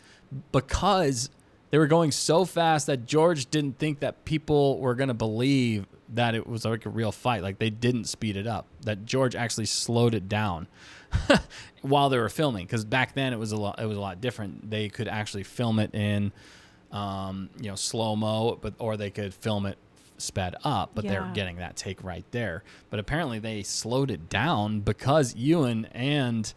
because they were going so fast that George didn't think that people were going to believe that it was like a real fight. Like they didn't speed it up, that George actually slowed it down while they were filming. Because back then it was a lot different. They could actually film it in, slow-mo, or they could film it sped up, but they're Yeah. getting that take right there. But apparently they slowed it down because Ewan and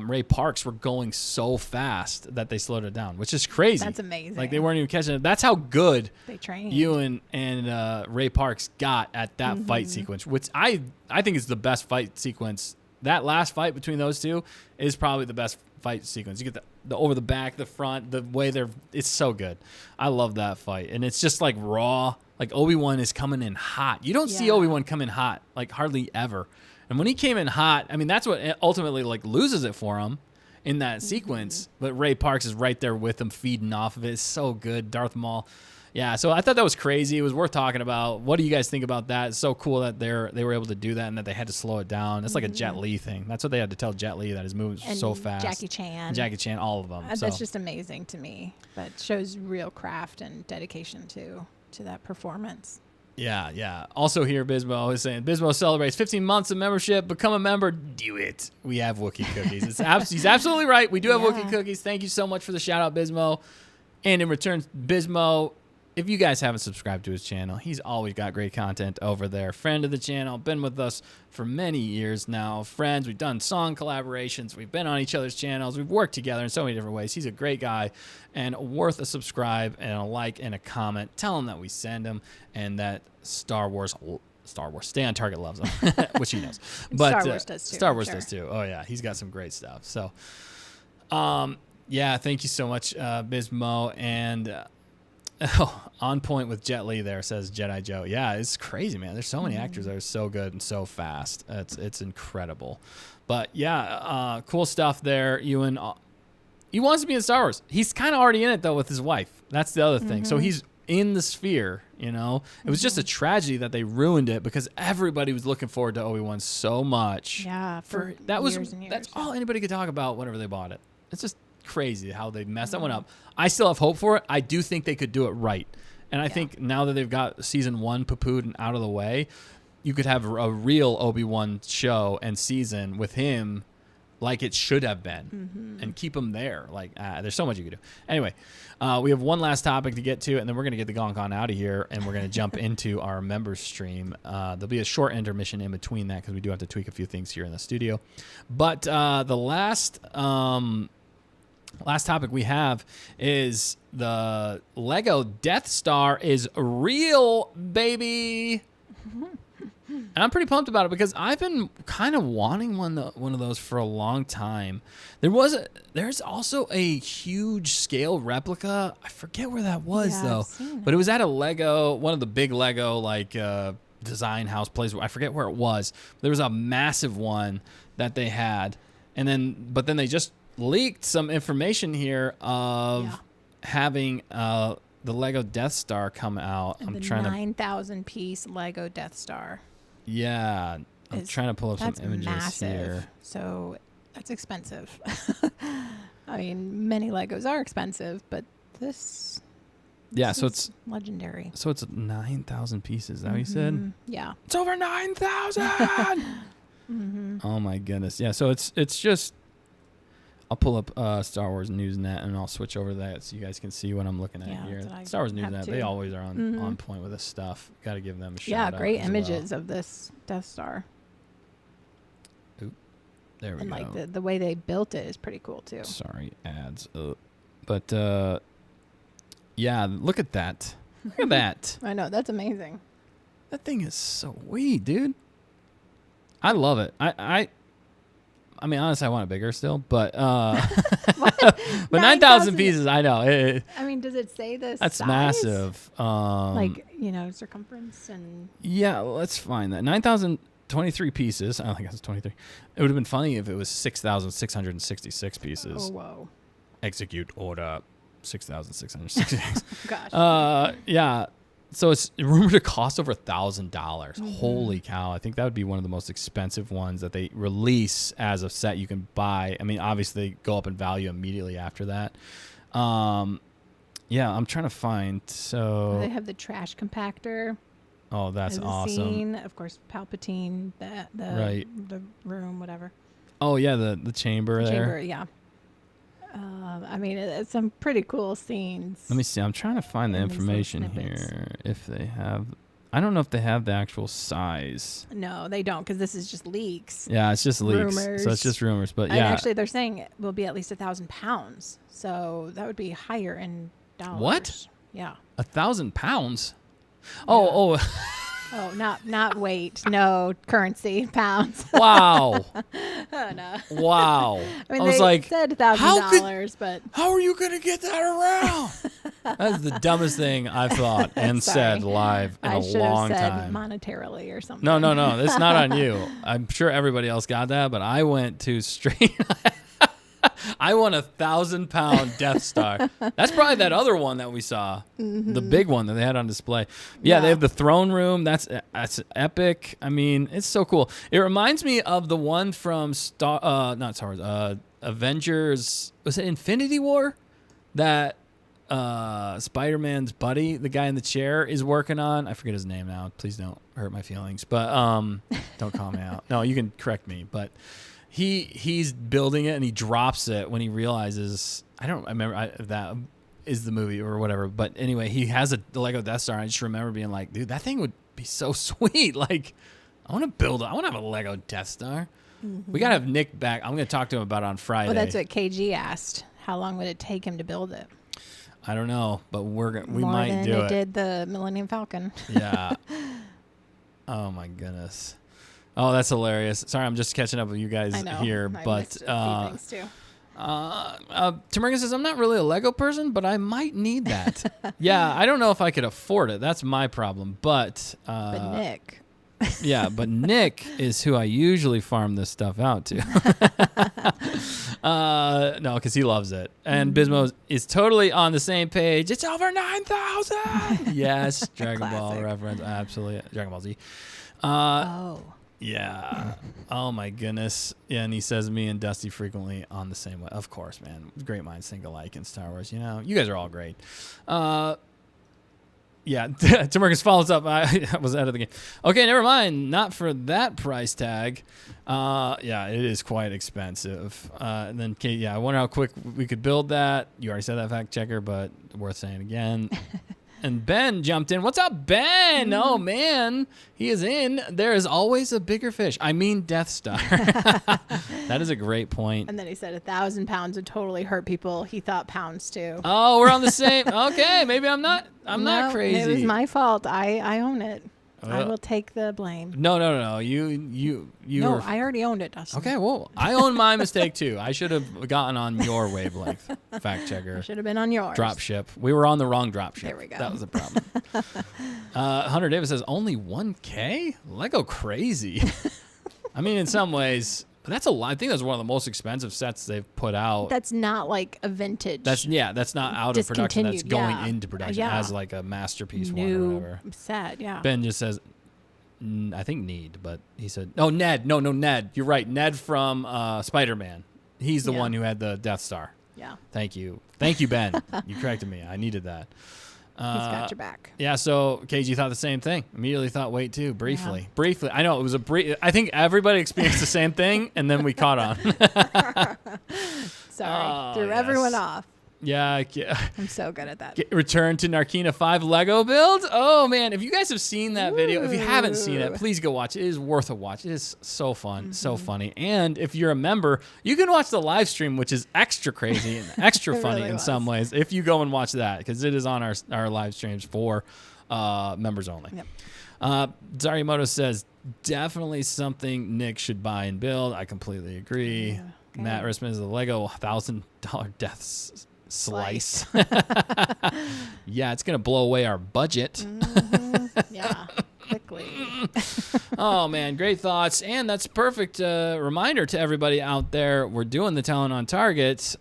Ray Parks were going so fast that they slowed it down, which is crazy. That's amazing. Like they weren't even catching it. That's how good They trained. Ewan and Ray Parks got at that fight sequence, which I think is the best fight sequence. That last fight between those two is probably the best fight sequence. You get the over the back, the front, the way it's so good. I love that fight. And it's just like raw. Like Obi-Wan is coming in hot. You don't see Obi-Wan come in hot, like hardly ever. And when he came in hot, I mean, that's what ultimately like loses it for him in that sequence. But Ray Parks is right there with him, feeding off of it. It's so good. Darth Maul. Yeah, so I thought that was crazy. It was worth talking about. What do you guys think about that? It's so cool that they were able to do that and that they had to slow it down. It's like a Jet Li thing. That's what they had to tell Jet Li, that his moving and so fast. Jackie Chan. Jackie Chan, all of them. That's just amazing to me. That shows real craft and dedication to that performance. Yeah. Also here, Bismo is saying, Bismo celebrates 15 months of membership. Become a member. Do it. We have Wookiee cookies. He's absolutely right. We do have Wookiee cookies. Thank you so much for the shout out, Bismo. And in return, Bismo, if you guys haven't subscribed to his channel, he's always got great content over there. Friend of the channel, been with us for many years now. Friends, we've done song collaborations. We've been on each other's channels. We've worked together in so many different ways. He's a great guy and worth a subscribe and a like and a comment. Tell him that we send him and that Star Wars Stay on Target loves him, which he knows. But Star Wars does too. Star Wars does too. Oh, yeah. He's got some great stuff. So, yeah, thank you so much, Bismo. And... on point with Jet Li there, says Jedi Joe. Yeah, it's crazy, man. There's so many actors that are so good and so fast. It's incredible. But yeah, cool stuff there. Ewan, he wants to be in Star Wars. He's kind of already in it though with his wife. That's the other thing. So he's in the sphere. You know, it was just a tragedy that they ruined it because everybody was looking forward to Obi-Wan so much. Yeah, for years and years. That's all anybody could talk about whenever they bought it. It's just crazy how they messed that one up. I still have hope for it. I do think they could do it right. And I think now that they've got season 1 poo-pooed and out of the way, you could have a real Obi-Wan show and season with him like it should have been and keep him there. Like, there's so much you could do. Anyway, we have one last topic to get to, and then we're going to get the Gonk on out of here, and we're going to jump into our members stream. There'll be a short intermission in between that because we do have to tweak a few things here in the studio. But the last topic we have is the Lego Death Star is real, baby. And I'm pretty pumped about it because I've been kind of wanting one of those for a long time. There's also a huge scale replica. I forget where that was though, but it was at a one of the big Lego like design house places. I forget where it was. There was a massive one that they had, but then they just leaked some information here of having the Lego Death Star come out. And I'm trying 9,000 piece Lego Death Star. Yeah, I'm trying to pull up some images massive. here. So that's expensive. I mean, many Legos are expensive, but this so it's legendary. So it's 9,000 pieces. Is that what you said? Yeah, it's over 9,000. Oh my goodness. Yeah, so it's just. I'll pull up Star Wars Newsnet and I'll switch over to that so you guys can see what I'm looking at here. Star Wars Newsnet, they always are on point with this stuff. Got to give them a shout out. Yeah, great images of this Death Star. Oop, there we go. And like the way they built it is pretty cool too. Sorry, ads. But yeah, look at that. Look at that. I know, that's amazing. That thing is so sweet, dude. I love it. I mean, honestly, I want it bigger still, but but 9,000 pieces, I know. I mean, does it say this? That's size? massive. Like, circumference and. Yeah, let's find that. 9,023 pieces. I don't think that's 23. It would have been funny if it was 6,666 pieces. Oh, whoa. Execute order 6,666. Gosh. Yeah. So it's rumored to cost over $1,000. Holy cow. I think that would be one of the most expensive ones that they release as a set you can buy. I mean, obviously they go up in value immediately after that. Yeah, I'm trying to find. So they have the trash compactor. Oh, that's awesome. Scene. Of course, Palpatine, the room, whatever. Oh, yeah, the chamber there. Chamber, yeah. I mean, it's some pretty cool scenes. Let me see. I'm trying to find the information here. If they have I don't know if they have the actual size. No, they don't, because this is just leaks. Yeah, it's just leaks. Rumors. So it's just rumors. But And yeah. actually, they're saying it will be at least 1,000 pounds. So that would be higher in dollars. What? Yeah. 1,000 pounds? Oh. Oh, not weight. No, currency, pounds. Wow. Oh, no. Wow. I mean, I was they like, said $1,000, but how are you going to get that around? That's the dumbest thing I've thought and said live in I a should long have said time. monetarily or something. No. It's not on you. I'm sure everybody else got that, but I went to straight. I won 1,000-pound Death Star. That's probably that other one that we saw, the big one that they had on display. Yeah, they have the throne room. That's epic. I mean, it's so cool. It reminds me of the one from not Star Wars, Avengers. Was it Infinity War? That Spider-Man's buddy, the guy in the chair, is working on. I forget his name now. Please don't hurt my feelings. But don't call me out. No, you can correct me. But he's building it and he drops it when he realizes. I remember that is the movie or whatever. But anyway, he has the Lego Death Star. And I just remember being like, dude, that thing would be so sweet. Like, I want to have a Lego Death Star. Mm-hmm. We got to have Nick back. I'm going to talk to him about it on Friday. Well, that's what KG asked. How long would it take him to build it? I don't know, but we More might than do it it. did the Millennium Falcon. Yeah. Oh my goodness. Oh, that's hilarious. Sorry, I'm just catching up with you guys here, but things too. Tamarga says I'm not really a Lego person, but I might need that. Yeah, I don't know if I could afford it. That's my problem. But Nick. Yeah, but Nick is who I usually farm this stuff out to. No, because he loves it. And Bismo is totally on the same page. It's over 9,000. Yes, Dragon Ball reference. Absolutely. Dragon Ball Z. Yeah. Oh, my goodness. Yeah, and he says me and Dusty frequently on the same way. Of course, man. Great minds think alike in Star Wars. You know, you guys are all great. Yeah, Tamarcus follows up. I was out of the game. Okay, never mind. Not for that price tag. Yeah, it is quite expensive. And then, Kate, yeah, I wonder how quick we could build that. You already said that, fact checker, but worth saying again. And Ben jumped in. What's up, Ben? Oh, man. He is in. There is always a bigger fish. I mean Death Star. That is a great point. And then he said 1,000 pounds would totally hurt people. He thought pounds, too. Oh, we're on the same. Okay, maybe I'm not crazy. It was my fault. I own it. I will take the blame. No. You. No, were... I already owned it, Dustin. Okay, well, I own my mistake too. I should have gotten on your wavelength, fact checker. Should have been on yours. Drop ship. We were on the wrong drop ship. There we go. That was the problem. Hunter Davis says only 1K? Lego crazy. I mean, in some ways, but that's a lot. I think that's one of the most expensive sets they've put out. That's not like a vintage. That's not out of production. That's going into production as like a masterpiece new one or whatever. Set, yeah. Ben just says, I think Need, but he said, no, Ned. No, Ned. You're right. Ned from Spider-Man. He's the one who had the Death Star. Yeah. Thank you, Ben. You corrected me. I needed that. He's got your back. Yeah, so KG thought the same thing. Immediately thought weight too, briefly. I know it was a brief. I think everybody experienced the same thing, and then we caught on. Sorry, threw everyone off. Yeah. I'm so good at that. Return to Narkina 5 Lego build. Oh, man. If you guys have seen that video, if you haven't seen it, please go watch it. It is worth a watch. It is so fun, so funny. And if you're a member, you can watch the live stream, which is extra crazy and extra funny in some ways, if you go and watch that, because it is on our live streams for members only. Yep. Zarimoto says, definitely something Nick should buy and build. I completely agree. Okay. Matt Risman is the Lego $1,000 death slice. Yeah, it's gonna blow away our budget. Yeah, quickly. Oh man, great thoughts, and that's a perfect reminder to everybody out there. We're doing the Talent on Target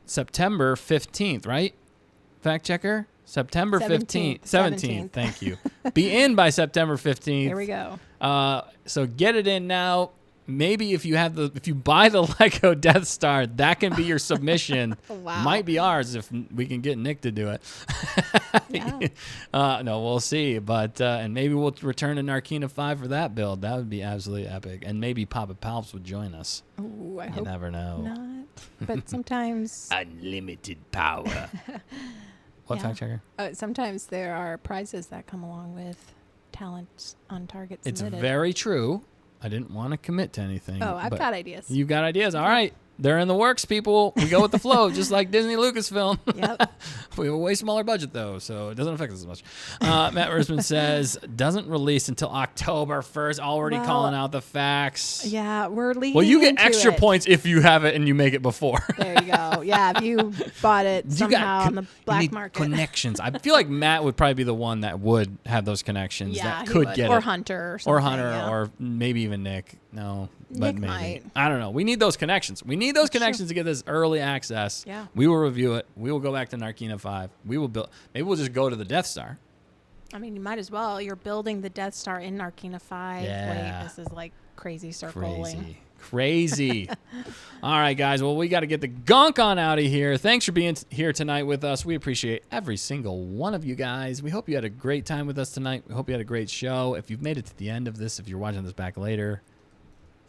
September 15th, right? Fact checker. September 15th, 17th. Thank you. Be in by September 15th. Here we go. So get it in now. Maybe if you buy the Lego Death Star, that can be your submission. Wow. Might be ours if we can get Nick to do it. Yeah. No, we'll see. But and maybe we'll return to Narkina 5 for that build. That would be absolutely epic. And maybe Papa Palps would join us. Ooh, you never know. Not. But sometimes unlimited power. What fact checker? Sometimes there are prizes that come along with talent on target It's submitted. very true. I didn't want to commit to anything. Oh, I've but got ideas. You got ideas. All right. They're in the works, people. We go with the flow, just like Disney Lucasfilm. Yep. We have a way smaller budget, though, so it doesn't affect us as much. Matt Risman says, doesn't release until October 1st. Already calling out the facts. Yeah, we're leading Well, you get into extra it. points if you have it and you make it before. There you go. Yeah, if you bought it somehow on the you black need market. connections. I feel like Matt would probably be the one that would have those connections Yeah, that he could would. get or it. Hunter or something. Or Hunter, yeah. or maybe even Nick. No, but Nick maybe. might. I don't know. We need those connections. We need those That's true. connections to get this early access. Yeah. We will review it. We will go back to Narkina 5. We will build. Maybe we'll just go to the Death Star. I mean, you might as well. You're building the Death Star in Narkina 5. Yeah. Wait, this is like crazy circling. Crazy. All right, guys. Well, we got to get the gunk on out of here. Thanks for being here tonight with us. We appreciate every single one of you guys. We hope you had a great time with us tonight. We hope you had a great show. If you've made it to the end of this, if you're watching this back later,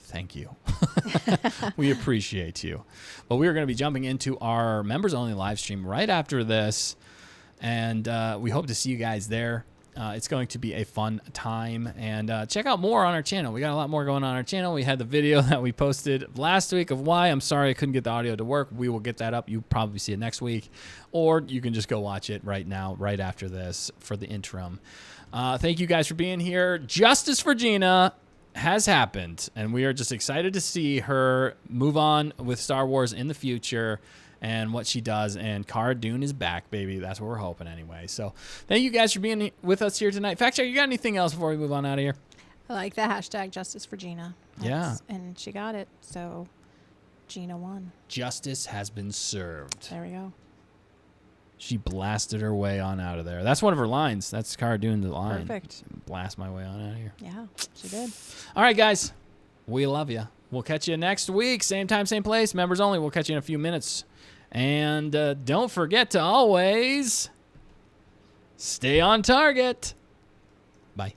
thank you. We appreciate you. But we are going to be jumping into our members only live stream right after this. And we hope to see you guys there. It's going to be a fun time. And check out more on our channel. We got a lot more going on our channel. We had the video that we posted last week of why. I'm sorry I couldn't get the audio to work. We will get that up. You'll probably see it next week. Or you can just go watch it right now, right after this for the interim. Thank you guys for being here. Justice for Gina has happened. And we are just excited to see her move on with Star Wars in the future. And what she does, and Cara Dune is back, baby. That's what we're hoping anyway. So thank you guys for being with us here tonight. Fact check, you got anything else before we move on out of here? I like the hashtag Justice for Gina. Yeah. And she got it. So Gina won. Justice has been served. There we go. She blasted her way on out of there. That's one of her lines. That's Cara Dune's line. Perfect. Blast my way on out of here. Yeah, she did. All right, guys. We love you. We'll catch you next week. Same time, same place. Members only. We'll catch you in a few minutes. And don't forget to always stay on target. Bye.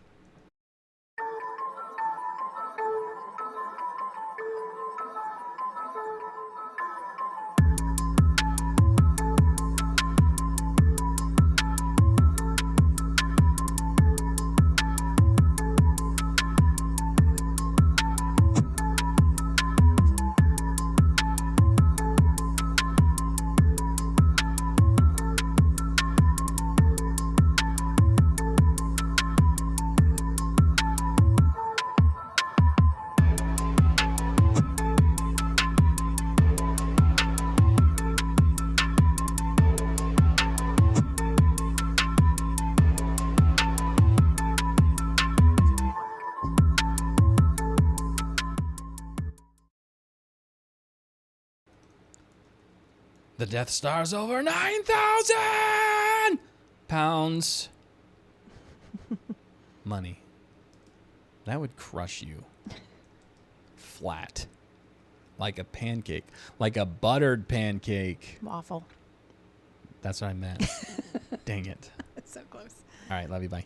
The Death Star's over 9,000 pounds. Money. That would crush you. Flat. Like a pancake. Like a buttered pancake. Waffle. That's what I meant. Dang it. It's so close. All right, love you. Bye.